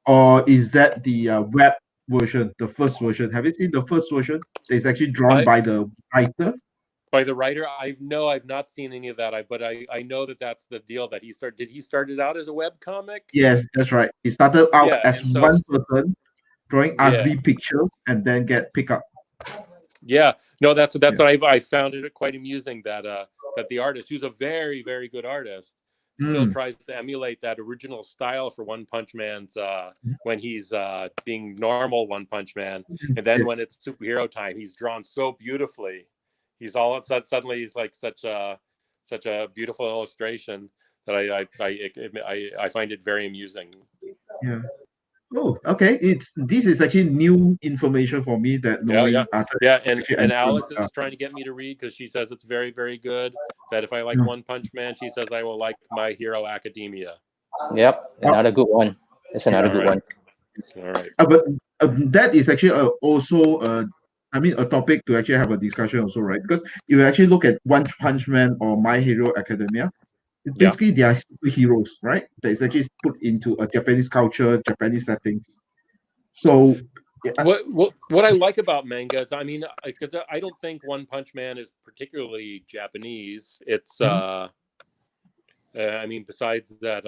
Or is that the web version, the first version? Have you seen the first version? It's actually drawn by the writer. By the writer, I've not seen any of that. But I know that's the deal that he started. Did he start it out as a web comic? Yes, that's right. He started out as one person drawing ugly pictures and then get picked up. Yeah, no, that's what I found it quite amusing that the artist, who's a very, very good artist, still tries to emulate that original style for One Punch Man's when he's being normal One Punch Man, and then when it's superhero time, he's drawn so beautifully. He's all suddenly he's like such a beautiful illustration that I find it very amusing. Yeah. Oh, okay. This is actually new information for me that knowing and Alex is trying to get me to read because she says it's very, very good. That if I like One Punch Man, she says I will like My Hero Academia. Yep, another good one. It's another good one. All right. But that is actually also a topic to actually have a discussion also, right? Because if you actually look at One Punch Man or My Hero Academia, basically they are superheroes, right? That is actually put into a Japanese culture, Japanese settings. So what I like about manga is, I mean, I don't think One Punch Man is particularly Japanese. It's I mean, besides that,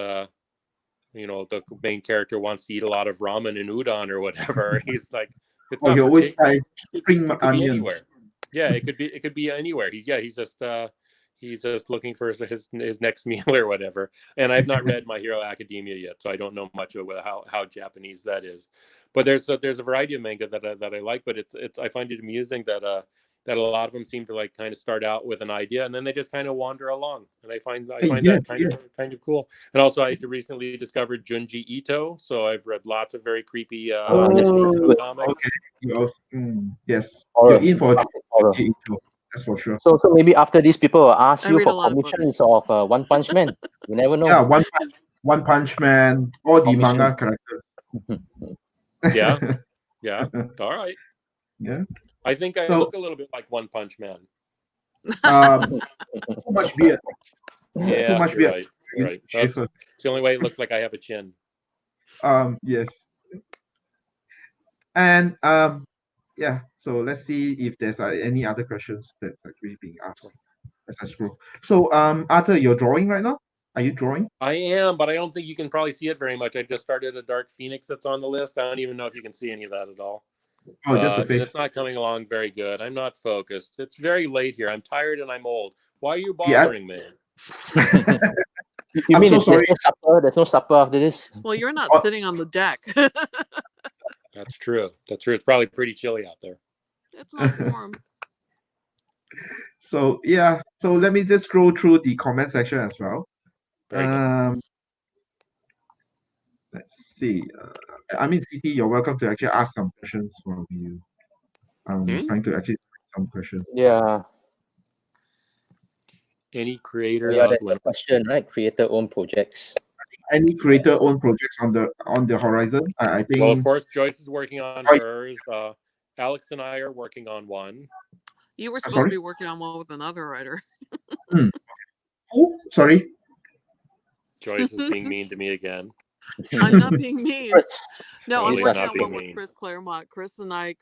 the main character wants to eat a lot of ramen and udon or whatever. He's like, it's not always try spring onion. Be anywhere. Yeah, it could be anywhere. He's just looking for his next meal or whatever. And I've not read My Hero Academia yet, so I don't know much about how Japanese that is. But there's a variety of manga that I like, but I find it amusing that a lot of them seem to like kind of start out with an idea and then they just kind of wander along. And I find that kind of cool. And also I recently discovered Junji Ito, so I've read lots of very creepy comics. Okay. Yes. You're in for Junji Ito. That's for sure. So maybe after these, people will ask you for commissions of One Punch Man. You never know. Yeah, One Punch Man, all the manga characters. Yeah. All right. Yeah. I think I look a little bit like One Punch Man. Too much beard. Yeah, too much beard. Right. That's the only way it looks like I have a chin. Yes. And yeah, so let's see if there's any other questions that are actually being asked as I scroll. So Arthur, you're drawing right now? Are you drawing? I am, but I don't think you can probably see it very much. I just started a Dark Phoenix that's on the list. I don't even know if you can see any of that at all. Oh, just the And face. it's not coming along very good. I'm not focused. It's very late here. I'm tired and I'm old. Why are you Yeah. bothering me? You I'm mean so if sorry. there's no supper, there's no supper after this? Well, you're not Oh. sitting on the deck. That's true. That's true. It's probably pretty chilly out there. It's not warm. So yeah, so let me just scroll through the comment section as well. Very good. Let's see. I mean, CT, you're welcome to actually ask some questions from you. Trying to actually ask some questions. Yeah. Any creator Yeah, out that's when the question, right? Creator-owned projects. Any creator-owned projects on the horizon? I think. Well, of course, Joyce is working on Joyce. hers. Alex and I are working on one. You were supposed Sorry? to be working on one with another writer. Oh, sorry. Joyce is being mean to me again. I'm not being mean. No, I'm Totally working not on being one with mean. Chris Claremont. Chris and I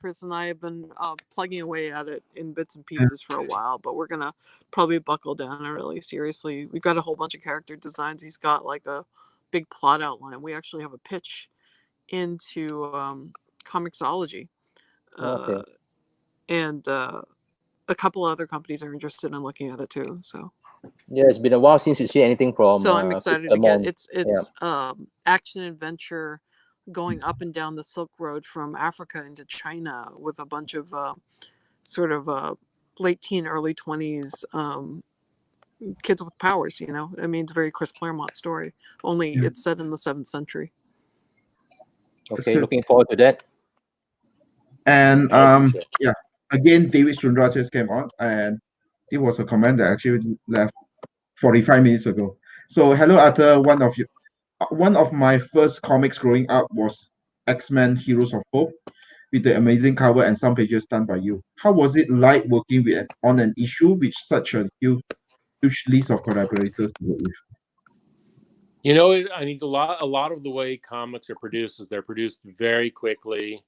have been plugging away at it in bits and pieces for a while, but we're gonna probably buckle down and really seriously. We've got a whole bunch of character designs. He's got like a big plot outline. We actually have a pitch into Comixology, Okay. and a couple other companies are interested in looking at it too. So Yeah, it's been a while since you see anything from. so I'm excited to get it's action adventure going up and down the Silk Road from Africa into China with a bunch of sort of late teen, early 20s kids with powers. You know, I mean, it's a very Chris Claremont story. Only it's set in the 7th century. Okay, looking forward to that. And yeah, again, David Sundra just came on, and it was a comment that actually left 45 minutes ago. So hello, Arthur. One of my first comics growing up was X-Men Heroes of Hope, with the amazing cover and some pages done by you. How was it like working on an issue with such a huge list of collaborators to work with? You know, I mean, a lot of the way comics are produced is they're produced very quickly,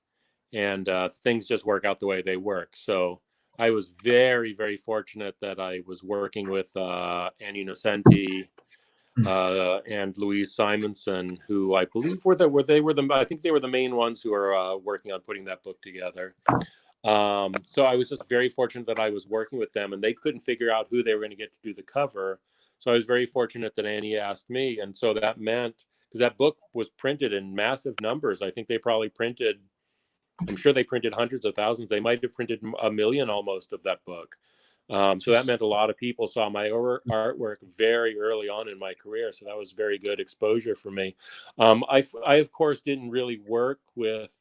and things just work out the way they work. So I was very, very fortunate that I was working with Annie Innocenti and Louise Simonson, who I believe I think they were the main ones who are working on putting that book together. So I was just very fortunate that I was working with them, and they couldn't figure out who they were going to get to do the cover. So I was very fortunate that Annie asked me, and so that meant, because that book was printed in massive numbers. I think they probably printed, I'm sure they printed hundreds of thousands. They might have printed 1 million almost of that book. So that meant a lot of people saw my artwork very early on in my career. So that was very good exposure for me. I of course didn't really work with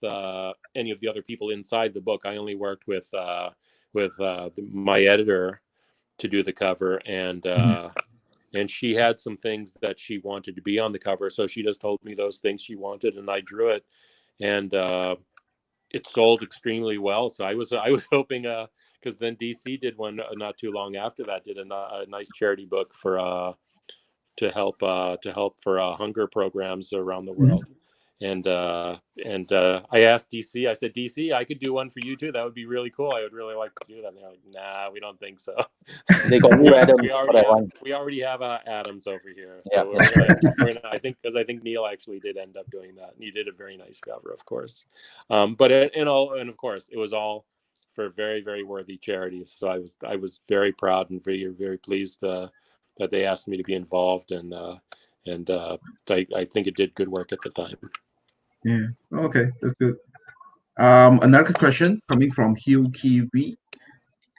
any of the other people inside the book. I only worked with my editor to do the cover, and she had some things that she wanted to be on the cover. So she just told me those things she wanted, and I drew it, and it sold extremely well. So I was hoping, because then DC did one not too long after that, did a nice charity book for to help for hunger programs around the world. And I asked DC, I said, DC, I could do one for you too. That would be really cool. I would really like to do that. And they're like, nah, we don't think so. They got new Adam for that one. We already have Adams over here. Yeah. So we're gonna, I think Neil actually did end up doing that. And he did a very nice cover, of course. But and of course, it was all for very, very worthy charities. So I was very proud and very, very pleased that they asked me to be involved, and I think it did good work at the time. Yeah. Okay, that's good. Another question coming from Hugh Kiwi.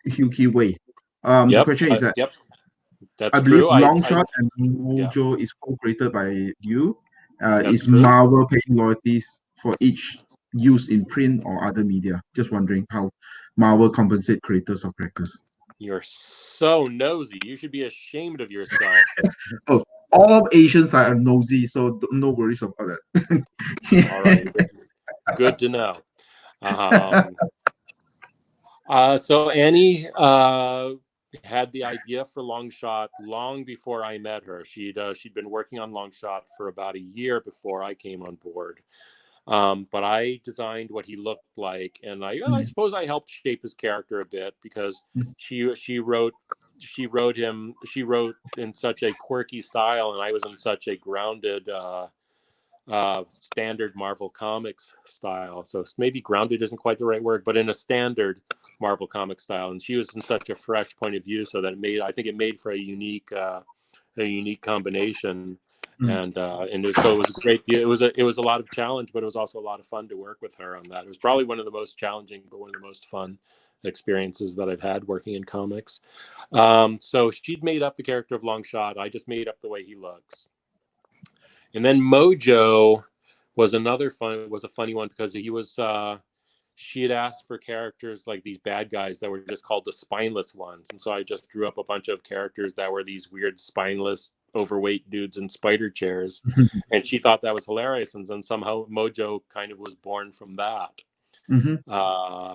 The question is that that's I believe true. Longshot and Mojo is co-created by you. Is true. Marvel paying royalties for each use in print or other media? Just wondering how Marvel compensate creators of records. You're so nosy. You should be ashamed of yourself. Oh, all Asians are nosy, so no worries about that. All right. Good to know. So Annie had the idea for Longshot long before I met her. She'd been working on Longshot for about a year before I came on board. But I designed what he looked like, and I suppose I helped shape his character a bit, because she wrote in such a quirky style, and I was in such a grounded standard Marvel Comics style. So maybe grounded isn't quite the right word, but in a standard Marvel Comics style. And she was in such a fresh point of view, so that I think it made for a unique combination. And so it was a great deal. It was a lot of challenge, but it was also a lot of fun to work with her on that. It was probably one of the most challenging, but one of the most fun experiences that I've had working in comics. So she'd made up the character of Longshot. I just made up the way he looks. And then Mojo was a funny one, because he was she had asked for characters like these bad guys that were just called the spineless ones. And so I just drew up a bunch of characters that were these weird spineless overweight dudes in spider chairs. And she thought that was hilarious. And then somehow Mojo kind of was born from that.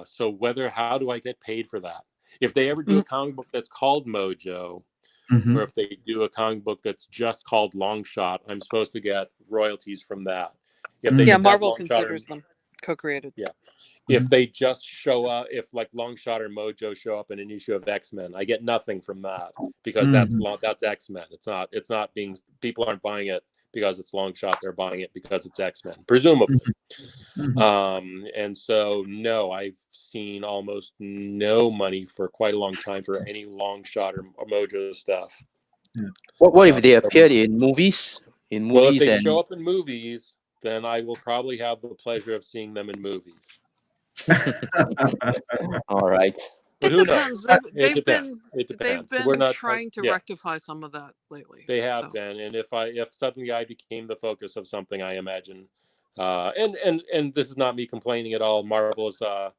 So how do I get paid for that? If they ever do a comic book that's called Mojo, or if they do a comic book that's just called Longshot, I'm supposed to get royalties from that. If they Marvel considers them co-created. Yeah. If they just show up, if like Longshot or Mojo show up in an issue of X-Men, I get nothing from that, because that's X-Men. It's not being, people aren't buying it because it's Longshot. They're buying it because it's X-Men, presumably. And so, no, I've seen almost no money for quite a long time for any Longshot or Mojo stuff. What if they appeared in movies? Well, if they show up in movies, then I will probably have the pleasure of seeing them in movies. All right. But it depends. They've been We're not trying to rectify some of that lately. They have been, and if suddenly I became the focus of something, I imagine, and this is not me complaining at all. Marvel has I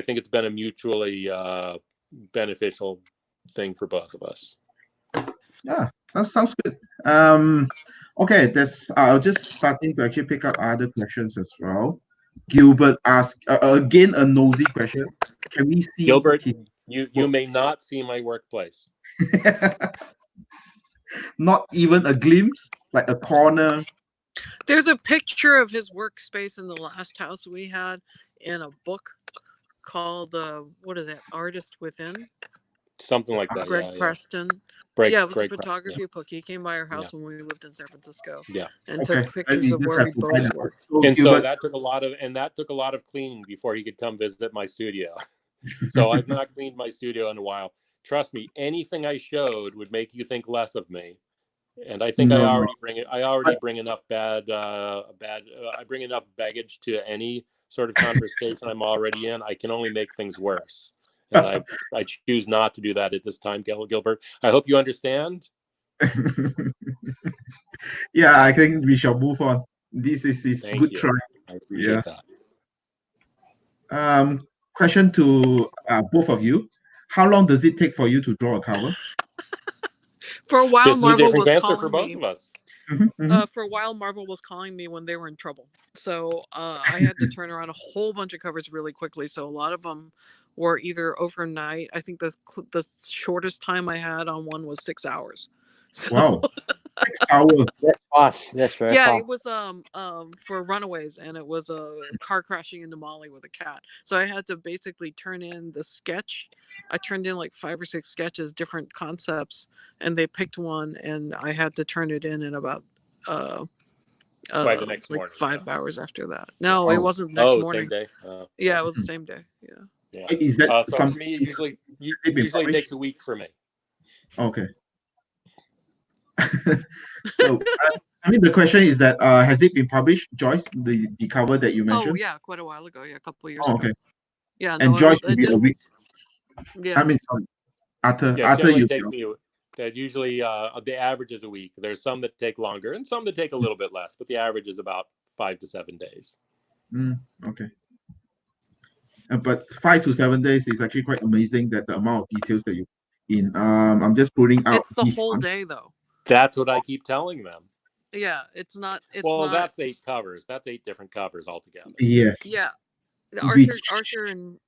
think it's been a mutually beneficial thing for both of us. Yeah, that sounds good. Okay, I'll just starting to actually pick up other questions as well. Gilbert asked again a nosy question. Can we see Gilbert? You may not see my workplace. Not even a glimpse, like a corner. There's a picture of his workspace in the last house we had in a book called what is it? Artist Within. Something like that. Greg Preston. It was a photography book. He came by our house when we lived in San Francisco. And took pictures of where we both worked. And so that took a lot of cleaning before he could come visit my studio. So I've not cleaned my studio in a while. Trust me, anything I showed would make you think less of me. And I think I already bring enough I bring enough baggage to any sort of conversation I'm already in. I can only make things worse. And I choose not to do that at this time, Gilbert. I hope you understand. Yeah, I think we shall move on. This is good try. I appreciate that. Question to both of you. How long does it take for you to draw a cover? For a while, Marvel was calling for both of us. For a while, Marvel was calling me when they were in trouble. So I had to turn around a whole bunch of covers really quickly. So a lot of them were either overnight. I think the shortest time I had on one was 6 hours. So, wow, 6 hours. That's fast. That's very fast. Yeah, it was for Runaways, and it was a car crashing into Molly with a cat. So I had to basically turn in the sketch. I turned in like 5 or 6 sketches, different concepts, and they picked one, and I had to turn it in about by the next morning, 5 hours after that. No, it wasn't the next morning. Same day. Yeah, it was the same day. Yeah. Is that so for me, it usually takes a week for me. Okay. So, I mean, the question is that has it been published, Joyce? The cover that you mentioned? Oh yeah, quite a while ago. Yeah, a couple of years ago. Okay. Yeah, and Joyce will be a week. Yeah. I mean, sorry, Arthur. Yeah, Arthur, it takes me. That usually the average is a week. There's some that take longer and some that take a little bit less, but the average is about 5 to 7 days. Okay. But 5 to 7 days is actually quite amazing, that the amount of details that you in. I'm just putting out. It's the whole day, though. That's what I keep telling them. Yeah, it's not. That's 8 covers. That's 8 different covers altogether. Yes. Yeah, Arthur and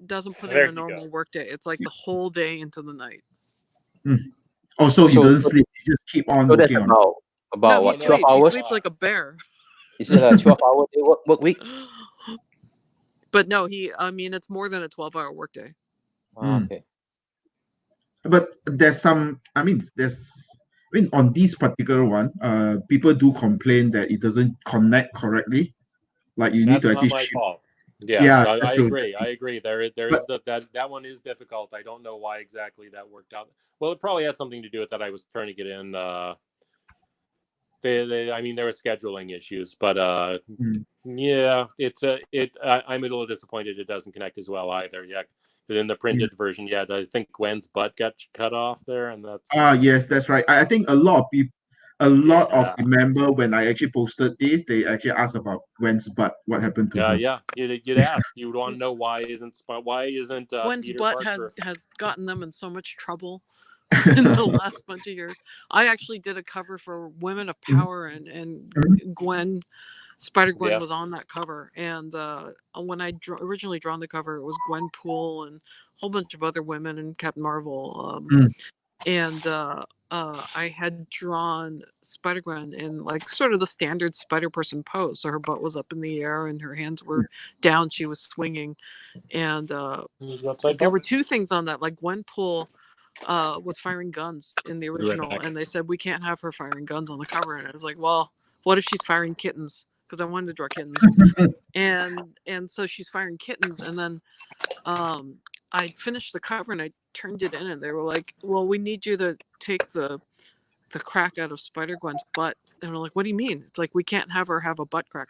doesn't put There in a you go. normal work day. It's like the whole day into the night. Oh, so he So- doesn't sleep. He just keep on So that's working on. about No, he what, 12 sleeps. He hours? sleeps like a bear. Is it a 12-hour day work week? But no, I mean, it's more than a 12-hour workday. Okay. But there's some. I mean, on this particular one, people do complain that it doesn't connect correctly. Like you need That's to not actually. my fault. Yeah, Yes, I that's true. agree. I agree. There is that one is difficult. I don't know why exactly that worked out. Well, it probably had something to do with that I was trying to get in. I mean, there were scheduling issues, but yeah, I'm a little disappointed it doesn't connect as well either. Yeah, but in the printed version, yeah, I think Gwen's butt got cut off there, and that's. Yes, that's right. I think a lot of people. A lot of member when I actually posted this, they actually asked about Gwen's butt. What happened to her? Yeah, you'd ask. You would want to know why isn't Gwen's Peter butt Parker. has gotten them in so much trouble in the last bunch of years. I actually did a cover for Women of Power, and Gwen, Spider-Gwen was on that cover. And when I originally drawn the cover, it was Gwen Poole and a whole bunch of other women and Captain Marvel. And I had drawn Spider-Gwen in like sort of the standard Spider-Person pose. So her butt was up in the air and her hands were down. She was swinging. And there were two things on that. Like Gwen Poole was firing guns in the original. And they said, we can't have her firing guns on the cover. And I was like, well, what if she's firing kittens? Because I wanted to draw kittens. and so she's firing kittens. And then I finished the cover and I turned it in and they were like, well, we need you to take the crack out of Spider-Gwen's butt. And I'm like, what do you mean? It's like, we can't have her have a butt crack.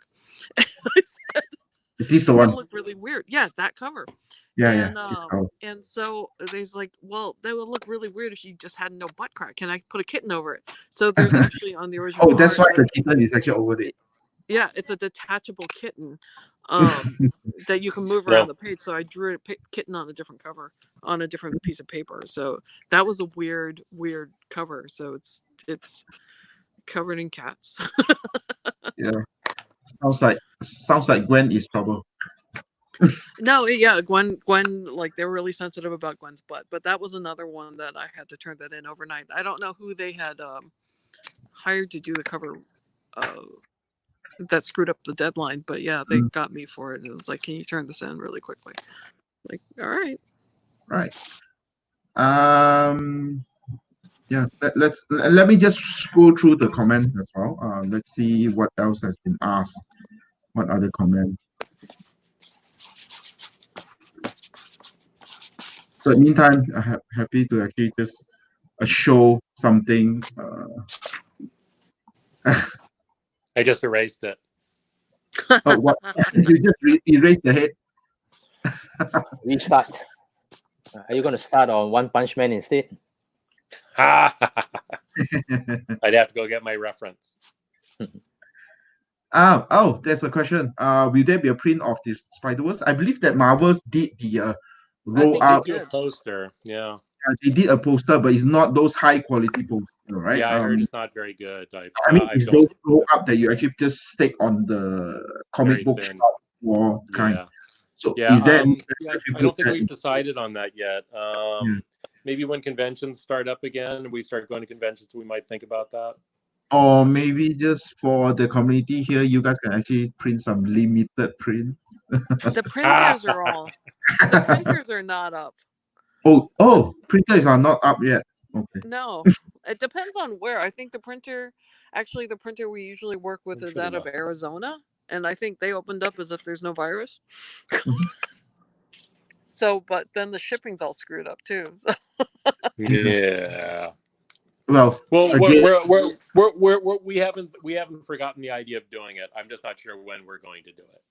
I said, it's the one. Look really weird. Yeah, that cover. Yeah. And so they's like, well, that would look really weird if she just had no butt crack. Can I put a kitten over it? So there's actually on the original. Oh, that's why the kitten is actually over it. Yeah, it's a detachable kitten that you can move around the page. So I drew a kitten on a different cover on a different piece of paper. So that was a weird cover. So it's covered in cats. Yeah, sounds like Gwen is trouble. No, yeah, Gwen, like they were really sensitive about Gwen's butt, but that was another one that I had to turn that in overnight. I don't know who they had hired to do the cover that screwed up the deadline, but yeah, they got me for it. It was like, can you turn this in really quickly? Like, all right. Yeah, let me just scroll through the comments as well. Let's see what else has been asked. What other comment? So in the meantime, I'm happy to actually just show something. I just erased it. Oh, what? You just erased the head. Restart. Are you going to start on One Punch Man instead? I'd have to go get my reference. Oh, there's a question. Will there be a print of this Spider-Verse? I believe that Marvel did the roll out. They did a poster. Yeah. They did a poster, but it's not those high quality posters, right? Yeah, I heard it's not very good. I mean, it's those roll up that you actually just stick on the comic book shop wall kind. Yeah. So yeah, is that? I don't think we've decided on that yet. Maybe when conventions start up again, we start going to conventions, we might think about that. Or maybe just for the community here, you guys can actually print some limited prints. The printers are not up. Oh, printers are not up yet. Okay. No, it depends on where. I think the printer we usually work with is out of Arizona, and I think they opened up as if there's no virus. So, but then the shipping's all screwed up too. So. Yeah. Well, we haven't forgotten the idea of doing it. I'm just not sure when we're going to do it.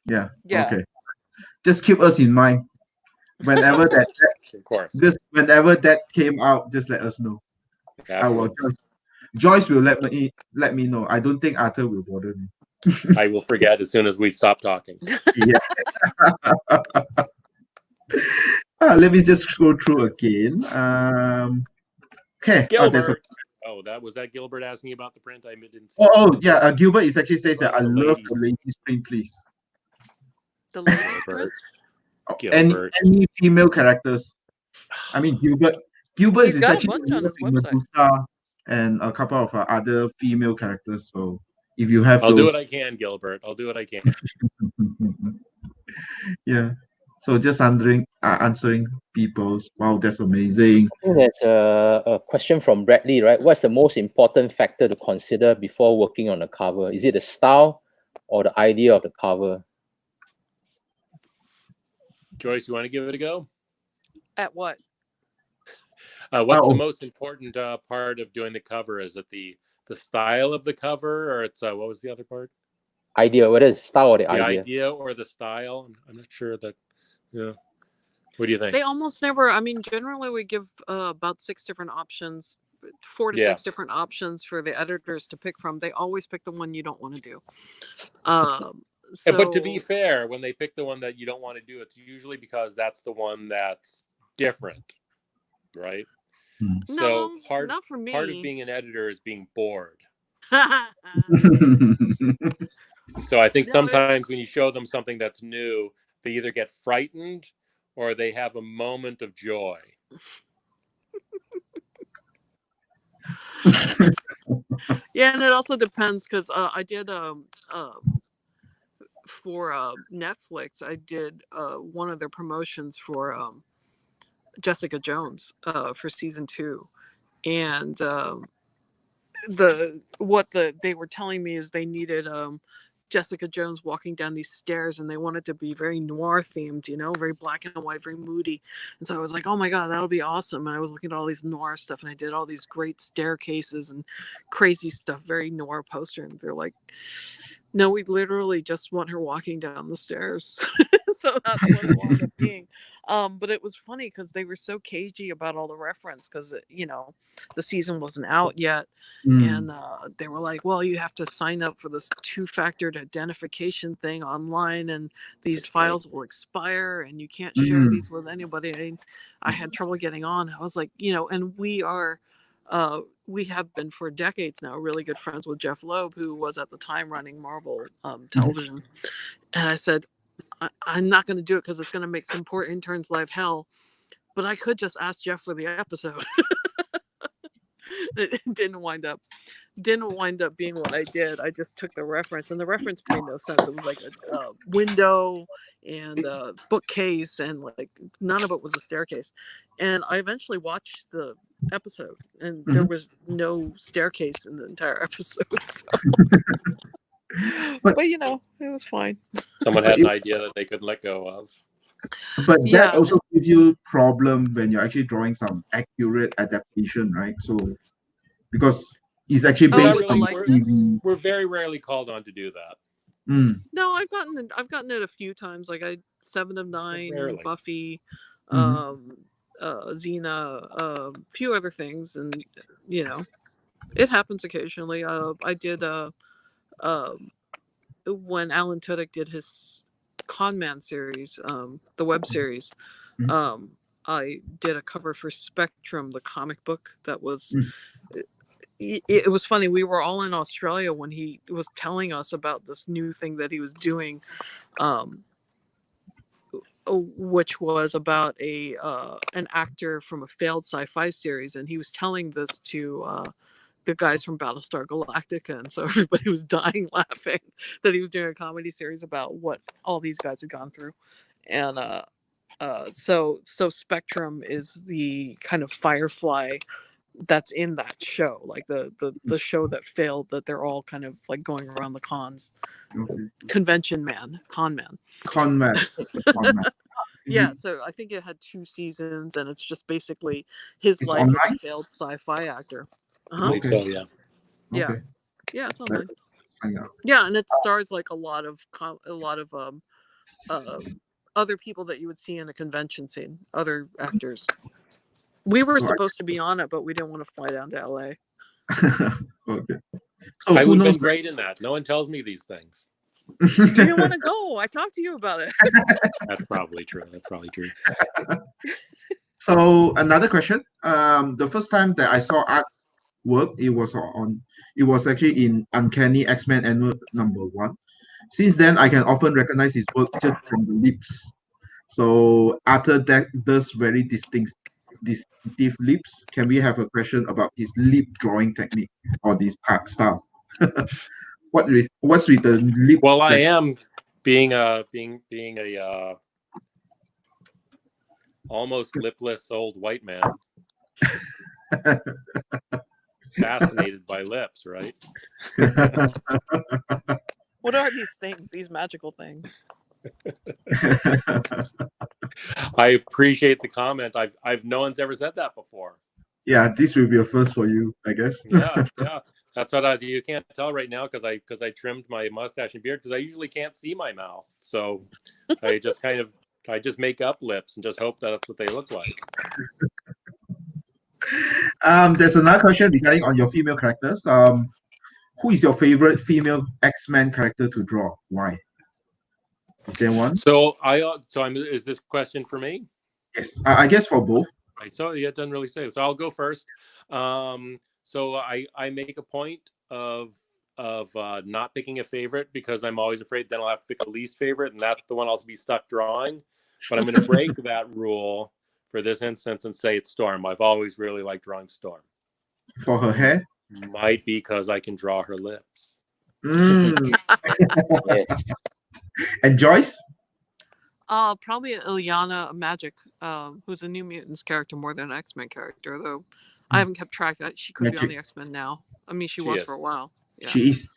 Yeah. Yeah. Okay. Just keep us in mind. Whenever that of course. Whenever that came out, just let us know. Joyce will let me know. I don't think Arthur will bother me. I will forget as soon as we stop talking. Yeah. Let me just scroll through again. Okay. Gilbert. Was that Gilbert asking about the print? I didn't see. Yeah. Gilbert is actually says that I love the ladies print, please. The ladies print? Gilbert. Any female characters. I mean, Gilbert He's is got a actually bunch on his website. Medusa and a couple of other female characters. So if you have I'll do those, what I can, Gilbert. I'll do what I can. yeah. So just answering people's. Wow, that's amazing. I think there's a question from Bradley, right? What's the most important factor to consider before working on a cover? Is it the style or the idea of the cover? Joyce, you want to give it a go? At what? What's the most important part of doing the cover? Is it the style of the cover, or it's what was the other part? Idea, whether it's style or the The idea. idea or the style? I'm not sure that. Yeah. What do you think? They almost never. I mean, generally we give about 6 different options, 4 to 6 different options for the editors to pick from. They always pick the one you don't want to do. But to be fair, when they pick the one that you don't want to do, it's usually because that's the one that's different, right? So not for me. Part of being an editor is being bored. So I think sometimes when you show them something that's new, they either get frightened or they have a moment of joy. Yeah, and it also depends because I did for Netflix. I did one of their promotions for Jessica Jones for season 2, and they were telling me is they needed Jessica Jones walking down these stairs, and they wanted to be very noir themed, very black and white, very moody. And so I was like, oh my God, that'll be awesome. And I was looking at all these noir stuff, and I did all these great staircases and crazy stuff, very noir poster. And they're like, no, we literally just want her walking down the stairs. So that's what it wound up being. But it was funny because they were so cagey about all the reference because, the season wasn't out yet. And they were like, well, you have to sign up for this 2-factor identification thing online, and these files will expire, and you can't share these with anybody. I had trouble getting on. I was like, and we have been for decades now really good friends with Jeff Loeb, who was at the time running Marvel television. And I said, I'm not going to do it because it's going to make some poor intern's life hell. But I could just ask Jeff for the episode. It didn't wind up being what I did. I just took the reference, and the reference made no sense. It was like a window and a bookcase, and like none of it was a staircase. And I eventually watched the episode, and there was no staircase in the entire episode. So. But it was fine. Someone had an idea that they could let go of. But that also gives you problem when you're actually drawing some accurate adaptation, right? So because it's actually based on TV. We're very rarely called on to do that. No, I've gotten it a few times. Like I 7 of 9, rarely. Buffy, Xena, a few other things, and it happens occasionally. I did when Alan Tudyk did his Conman series, the web series, I did a cover for Spectrum, the comic book that was. It was funny. We were all in Australia when he was telling us about this new thing that he was doing, which was about an actor from a failed sci-fi series, and he was telling this to the guys from Battlestar Galactica, and so everybody was dying laughing that he was doing a comedy series about what all these guys had gone through. And so Spectrum is the kind of Firefly that's in that show, like the show that failed, that they're all kind of like going around the cons. Convention man, con man. Yeah, so I think it had 2 seasons, and it's just basically his life as a failed sci-fi actor. I think so, yeah. Yeah, yeah, it's online. Yeah, and it stars like a lot of other people that you would see in a convention scene, other actors. We were supposed to be on it, but we didn't want to fly down to LA. Okay. I would have been great in that. No one tells me these things. You didn't want to go. I talked to you about it. That's probably true. So another question. The first time that I saw art work, it was actually in Uncanny X-Men Annual #1. Since then, I can often recognize his work just from the lips. So Arthur does very distinctive lips. Can we have a question about his lip drawing technique or this art style? What's with the lip? Well, I am being a almost lipless old white man. Fascinated by lips, right? What are these things? These magical things? I appreciate the comment. I've no one's ever said that before. Yeah, this will be a first for you, I guess. Yeah. That's what you can't tell right now because I trimmed my mustache and beard because I usually can't see my mouth. So I just I just make up lips and just hope that's what they look like. There's another question regarding on your female characters. Who is your favorite female X-Men character to draw? Why? Is there one? So is this question for me? Yes, I guess for both. Right, so it doesn't really say. So I'll go first. So I make a point of not picking a favorite because I'm always afraid then I'll have to pick a least favorite, and that's the one I'll be stuck drawing. But I'm going to break that rule for this instance and say it's Storm. I've always really liked drawing Storm. For her hair? Might be because I can draw her lips. Yes. And Joyce? Probably Ilyana Magic, who's a New Mutants character more than an X-Men character, though I haven't kept track of that. She could be on the X-Men now. I mean, she was for a while. Yeah. She is.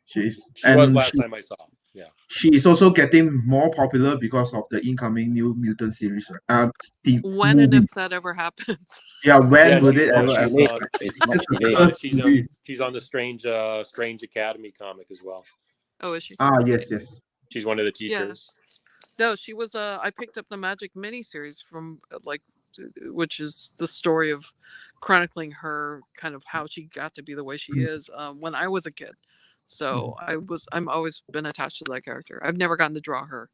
She was last time I saw. Yeah. She is also getting more popular because of the incoming New Mutant series. When and if that ever happens. Yeah, when would it ever happen? She's on the Strange Academy comic as well. Oh, is she? Yes. She's one of the teachers. Yeah. No, she was. I picked up the Magic miniseries from which is the story of chronicling her kind of how she got to be the way she is when I was a kid. So I'm always been attached to that character. I've never gotten to draw her.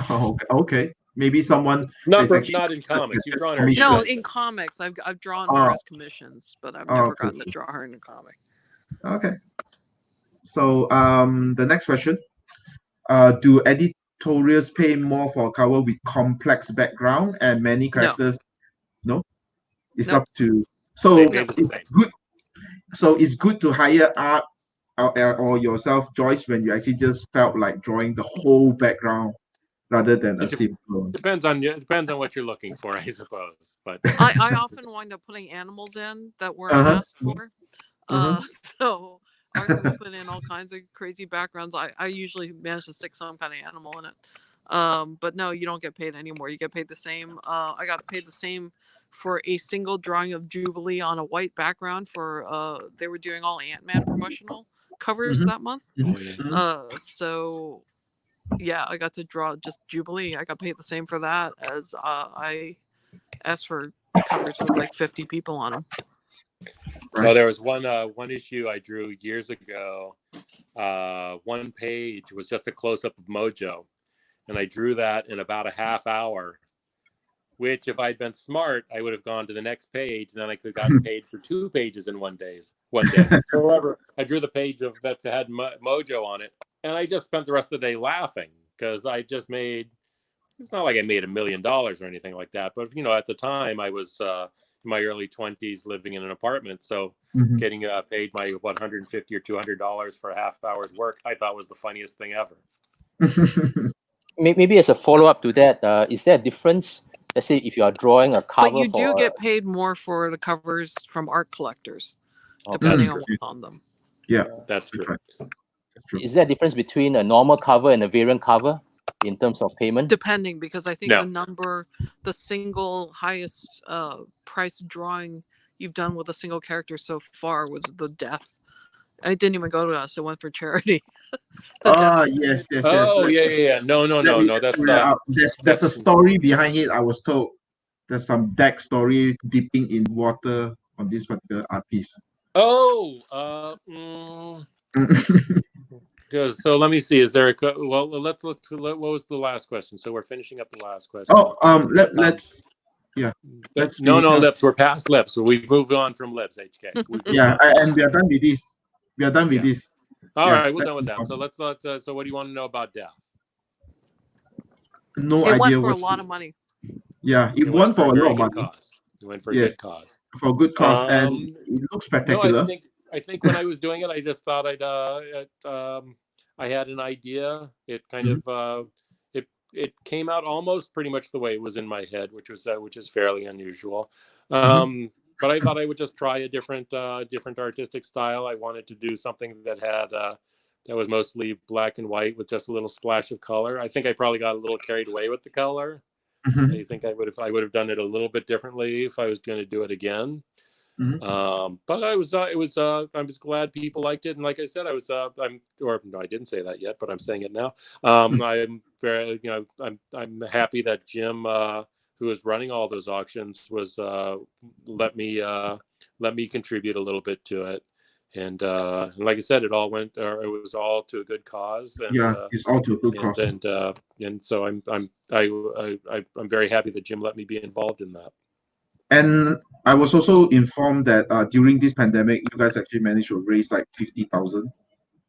Oh, okay. Maybe someone not in comics. You've drawn her. No, in comics. I've drawn her as commissions, but I've never gotten to draw her in a comic. Okay. So the next question. Do editorials pay more for a cover with complex background and many characters? No? It's up to it's good. So it's good to hire art or yourself, Joyce, when you actually just felt like drawing the whole background rather than a simple. Depends on what you're looking for, I suppose. But I often wind up putting animals in that weren't asked for. So I put in all kinds of crazy backgrounds. I usually manage to stick some kind of animal in it. But no, you don't get paid anymore. You get paid the same. I got paid the same for a single drawing of Jubilee on a white background for they were doing all Ant-Man promotional covers that month. So yeah, I got to draw just Jubilee. I got paid the same for that as I asked for covers with like 50 people on them. So there was one issue I drew years ago. One page was just a close-up of Mojo, and I drew that in about a half hour, which if I'd been smart, I would have gone to the next page, and then I could have gotten paid for 2 pages in one day. However, I drew the page that had Mojo on it, and I just spent the rest of the day laughing because I just made, it's not like I made $1 million or anything like that, but at the time I was in my early 20s living in an apartment, so getting paid my $150 or $200 for a half hour's work, I thought was the funniest thing ever. Maybe as a follow-up to that, is there a difference? Let's say if you are drawing a cover, but you do get paid more for the covers from art collectors, depending on what's on them. Yeah, that's true. Is there a difference between a normal cover and a variant cover in terms of payment? Depending, because I think the single highest price drawing you've done with a single character so far was the Death. It didn't even go to us; it went for charity. Yes. Oh, yeah. No. There's a story behind it. I was told there's some deck story dipping in water on this particular art piece. So let me see. Is there let's what was the last question? So we're finishing up the last question. Let's lips. We're past lips. So we've moved on from lips. HK. And we are done with this. All right, we're done with that. So let's. So what do you want to know about Death? no It went idea for a what. lot of money. Yeah, it It won went for for a a very lot of good money. cause. It went for a Yes, good cause. for good cause, and it looks No, spectacular. I think when I was doing it, I just thought I had an idea. It kind of it came out almost pretty much the way it was in my head, which is fairly unusual. But I thought I would just try a different artistic style. I wanted to do something that had that was mostly black and white with just a little splash of color. I think I probably got a little carried away with the color. I think I would have done it a little bit differently if I was going to do it again. But I was glad people liked it, and like I said, I didn't say that yet, but I'm saying it now. I'm very, I'm happy that Jim, who was running all those auctions, was let me contribute a little bit to it, and like I said, it was all to a good cause. And, it's all to a good cause. And so I'm very happy that Jim let me be involved in that. And I was also informed that during this pandemic, you guys actually managed to raise like 50,000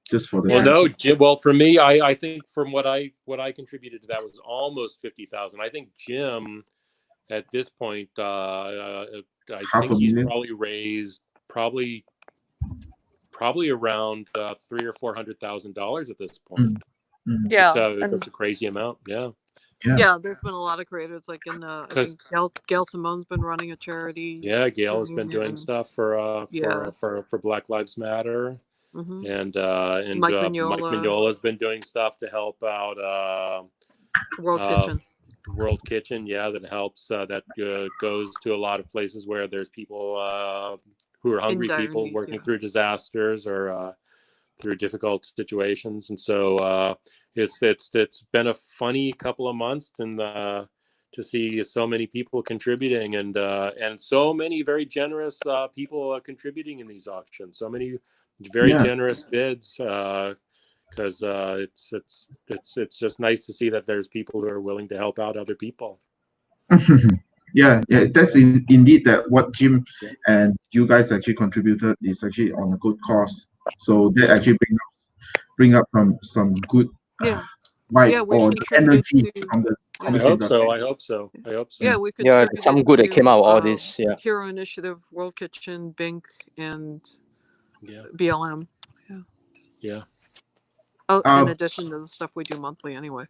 just for the. Well, no, Jim. Well, for me, I think from what I contributed to that was almost 50,000. I think Jim, at this point, I think he's probably raised probably around $300,000 or $400,000 at this point. Yeah, it's a crazy amount. Yeah, there's been a lot of creators, like I think Gail Simone's been running a charity. Yeah, Gail has been doing stuff for Black Lives Matter, and Mike Mignola's been doing stuff to help out World Kitchen. Yeah, that helps. That goes to a lot of places where there's people who are hungry people working through disasters or through difficult situations, and so it's been a funny couple of months, and to see so many people contributing, and so many very generous people contributing in these auctions. So many very generous bids, because it's just nice to see that there's people who are willing to help out other people. Yeah, that's indeed that what Jim and you guys actually contributed is actually on a good cause. So that actually bring up some good vibe or energy from the comics industry. I hope so. Yeah, we could. Yeah, some good that came out of all this. Yeah, Hero Initiative, World Kitchen, Bink, and BLM. Yeah. Oh, in addition to the stuff we do monthly, anyway.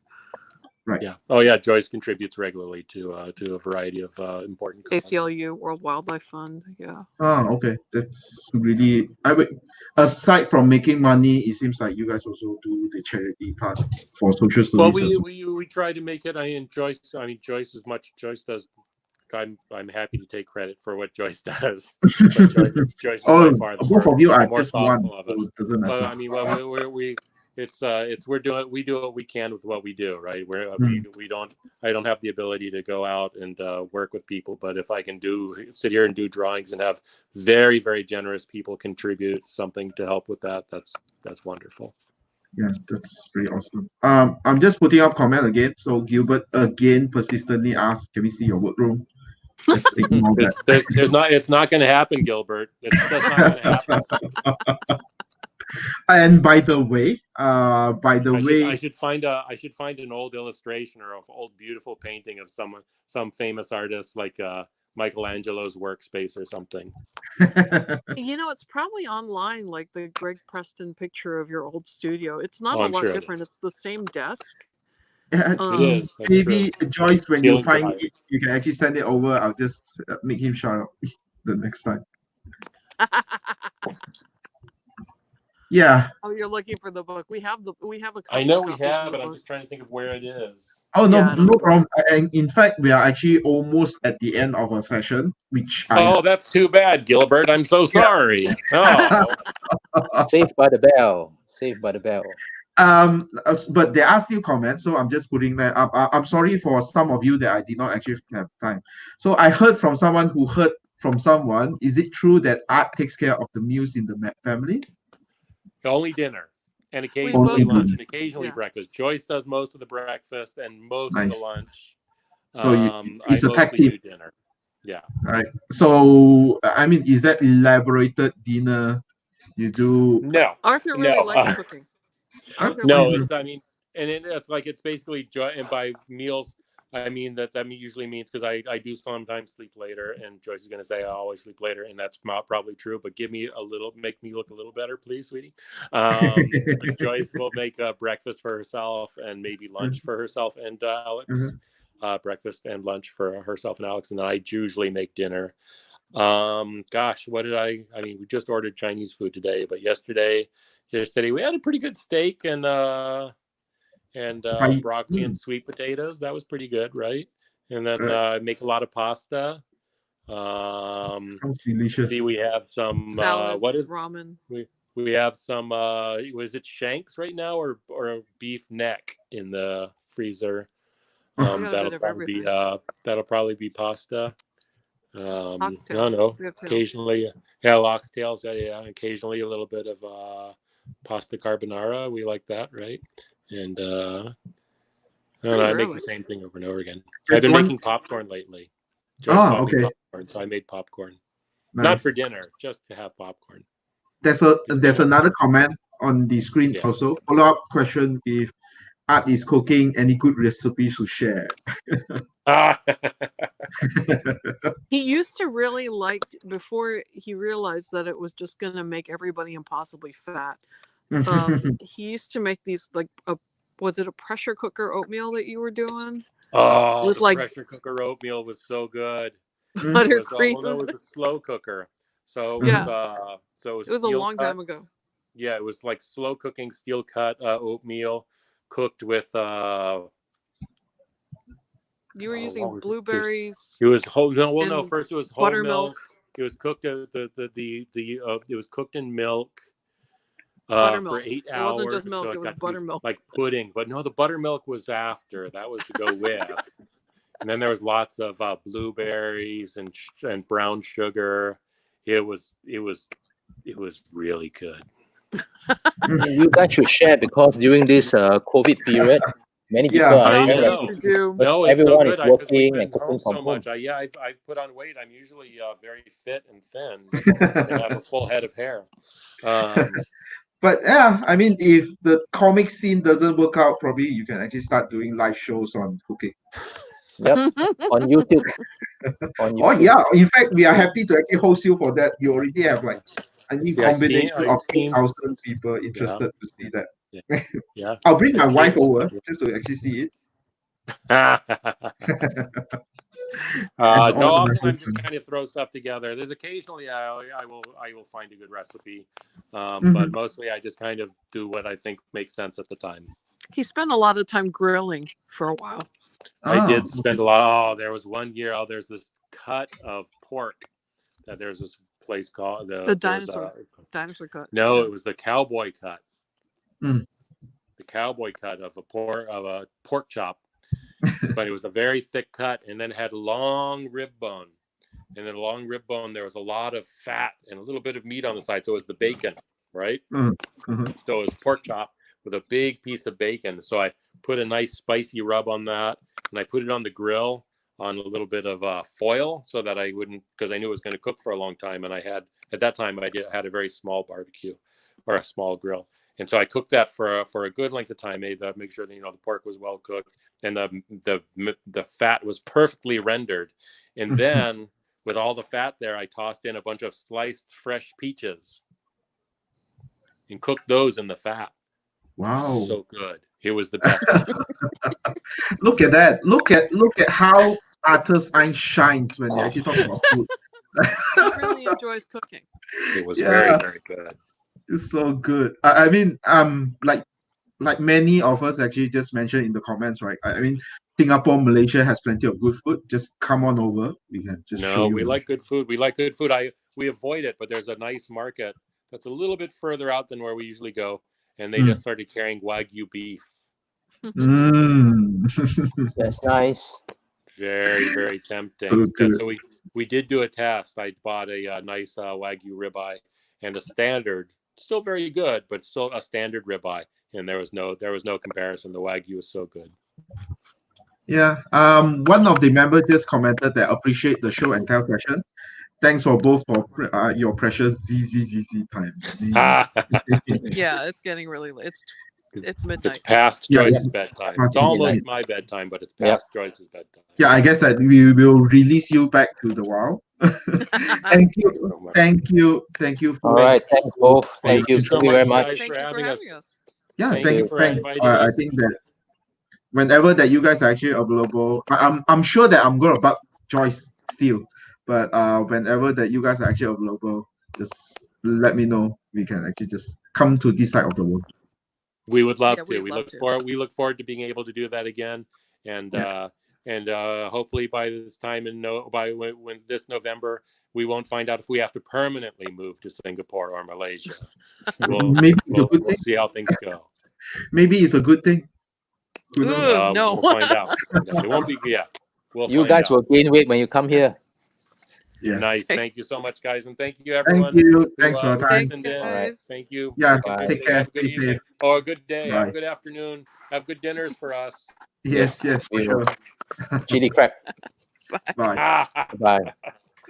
Right. Yeah. Oh, yeah. Joyce contributes regularly to a variety of important causes. ACLU, World Wildlife Fund. Yeah. Oh, okay. That's really. Aside from making money, it seems like you guys also do the charity part for social service. Well, we try to make it. Joyce does. I'm happy to take credit for what Joyce does. But Joyce is by far the both of you are more just one. Of us. So it doesn't matter. But I mean, we do what we can with what we do, right? I don't have the ability to go out and work with people, but if I can sit here and do drawings and have very, very generous people contribute something to help with that, that's wonderful. Yeah, that's pretty awesome. I'm just putting up comment again. So Gilbert again persistently asks, "Can we see your workroom?" Let's ignore that. It's not going to happen, Gilbert. It's just not going to happen. And by the way, I should find an old illustration or an old beautiful painting of some famous artist like Michelangelo's workspace or something. It's probably online, like the Greg Preston picture of your old studio. It's not a lot different. It's the same desk. It is. Maybe true. Joyce, when you find it, you can actually send it over. I'll just make him shout out the next time. Yeah. Oh, you're looking for the book. We have a couple. I know we have, but I'm just trying to think of where it is. Oh no, no problem. And in fact, we are actually almost at the end of our session, which that's too bad, Gilbert. I'm so sorry. Oh. Saved by the bell. Saved by the bell. But there are still comments, so I'm just putting that up. I'm sorry for some of you that I did not actually have time. So I heard from someone who heard from someone. Is it true that Art takes care of the meals in the family? Only dinner, and occasionally lunch, and occasionally breakfast. Joyce does most of the breakfast and most of the lunch. So it's a tactic. Dinner. Yeah. All right. So I mean, is that elaborated dinner? You do? No. Arthur really likes cooking. No, it's. I mean, and it's like it's basically and by meals I mean that usually means because I do sometimes sleep later, and Joyce is going to say I always sleep later, and that's not probably true. But make me look a little better, please, sweetie. Joyce will make breakfast for herself and maybe lunch for herself and Alex. Breakfast and lunch for herself and Alex, and then I usually make dinner. Gosh, what did I mean, we just ordered Chinese food today, but yesterday we had a pretty good steak and broccoli and sweet potatoes. That was pretty good, right? And then I make a lot of pasta. Sounds delicious. See, we have some salads, what is ramen? We have some was it shanks right now or beef neck in the freezer? That'll probably be pasta. No, occasionally, oxtails. Yeah, occasionally a little bit of pasta carbonara. We like that, right? And I make the same thing over and over again. I've been making popcorn lately. Okay. Popcorn, so I made popcorn. Nice. Not for dinner, just to have popcorn. There's another comment on the screen also. Follow-up question: if Art is cooking, any good recipes to share? He used to really like, before he realized that it was just going to make everybody impossibly fat. He used to make these was it a pressure cooker oatmeal that you were doing? Oh, with the pressure cooker oatmeal was so good. Buttercream. It was a slow cooker, so it was it was a long time ago. Yeah, it was like slow cooking steel cut oatmeal cooked with. You were using blueberries. It was whole. No. First, it was whole milk. It was cooked. It was cooked in milk. For 8 hours. It wasn't just milk, so it was buttermilk. Like pudding. But no, the buttermilk was after. That was to go with. And then there was lots of blueberries and brown sugar. It was really good. You guys should share, because during this COVID period, many people are everyone is working and cooking from home. I've put on weight. I'm usually very fit and thin and have a full head of hair. But yeah, I mean, if the comic scene doesn't work out, probably you can actually start doing live shows on cooking. Yep, on YouTube. Oh yeah, in fact, we are happy to actually host you for that. You already have combination of 8,000 people interested to see that. Yeah. I'll bring my wife over just to actually see it. No, often I just kind of throw stuff together. There's occasionally I will find a good recipe, but mostly I just kind of do what I think makes sense at the time. He spent a lot of time grilling for a while. I did spend a lot. There was one year. There's this cut of pork that there's this place called the dinosaur cut. No, it was the cowboy cut. The cowboy cut of a pork chop. But it was a very thick cut, and then it had long rib bone. And then along rib bone, there was a lot of fat and a little bit of meat on the side. So it was the bacon, right? So it was pork chop with a big piece of bacon. So I put a nice spicy rub on that, and I put it on the grill on a little bit of foil so that I wouldn't, because I knew it was going to cook for a long time. And I had a very small barbecue or a small grill. And so I cooked that for a good length of time, make sure that, the pork was well cooked and the fat was perfectly rendered. And then with all the fat there, I tossed in a bunch of sliced fresh peaches and cooked those in the fat. Wow. So good. It was the best. Look at that. Look at how Arthur's eye shines when they actually talk about food. He really enjoys cooking. It was very, very good. It's so good. I mean, like many of us actually just mentioned in the comments, right? I mean, Singapore, Malaysia has plenty of good food. Just come on over. We can just show you. We like good food. We avoid it, but there's a nice market that's a little bit further out than where we usually go, and they just started carrying Wagyu beef. That's nice. Very, very tempting. So we did do a test. I bought a nice Wagyu ribeye and a standard. Still very good, but still a standard ribeye, and there was no comparison. The Wagyu was so good. Yeah. One of the members just commented that appreciate the show and tell session. Thanks for your precious ZZZZ time. Yeah, it's getting really late. It's It's midnight. It's past Yeah, Joyce's yeah. bedtime. Past It's almost midnight. my bedtime, but it's past Joyce's bedtime. Yeah, I guess that we will release you back to the wild. Thank you, thank you, thank you for. All right, thanks both. Thank you so Thank you very much, much. guys, Thank for you having us. us. Yeah, Thank thank you you, for Frank. inviting I us. think that whenever that you guys are actually available, I'm sure that I'm gonna bug Joyce still, but whenever that you guys are actually available, just let me know. We can actually just come to this side of the world. We would love Yeah, to. we'd love to. We look forward to being able to do that again, and hopefully by this time when this November, we won't find out if we have to permanently move to Singapore or Malaysia. Maybe it's a good We'll thing. see how things go. Maybe it's a good thing. Who knows? Ooh, no. We'll find out. It won't be. Yeah, we'll You find guys out. will gain weight when you come here. Yeah. Nice. Thank you so much, guys, and thank you Thank everyone. you. Thanks for your who time. listened in. All right. Thank you. Yeah, for Bye. take contributing. care. Have a good Stay evening. safe. Or a good day. Have Bye. a good afternoon. Have good dinners for us. Yes, Yes, for we will. sure. Chili crab. Bye. Bye.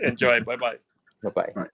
Enjoy. Bye-bye. Bye-bye. Bye.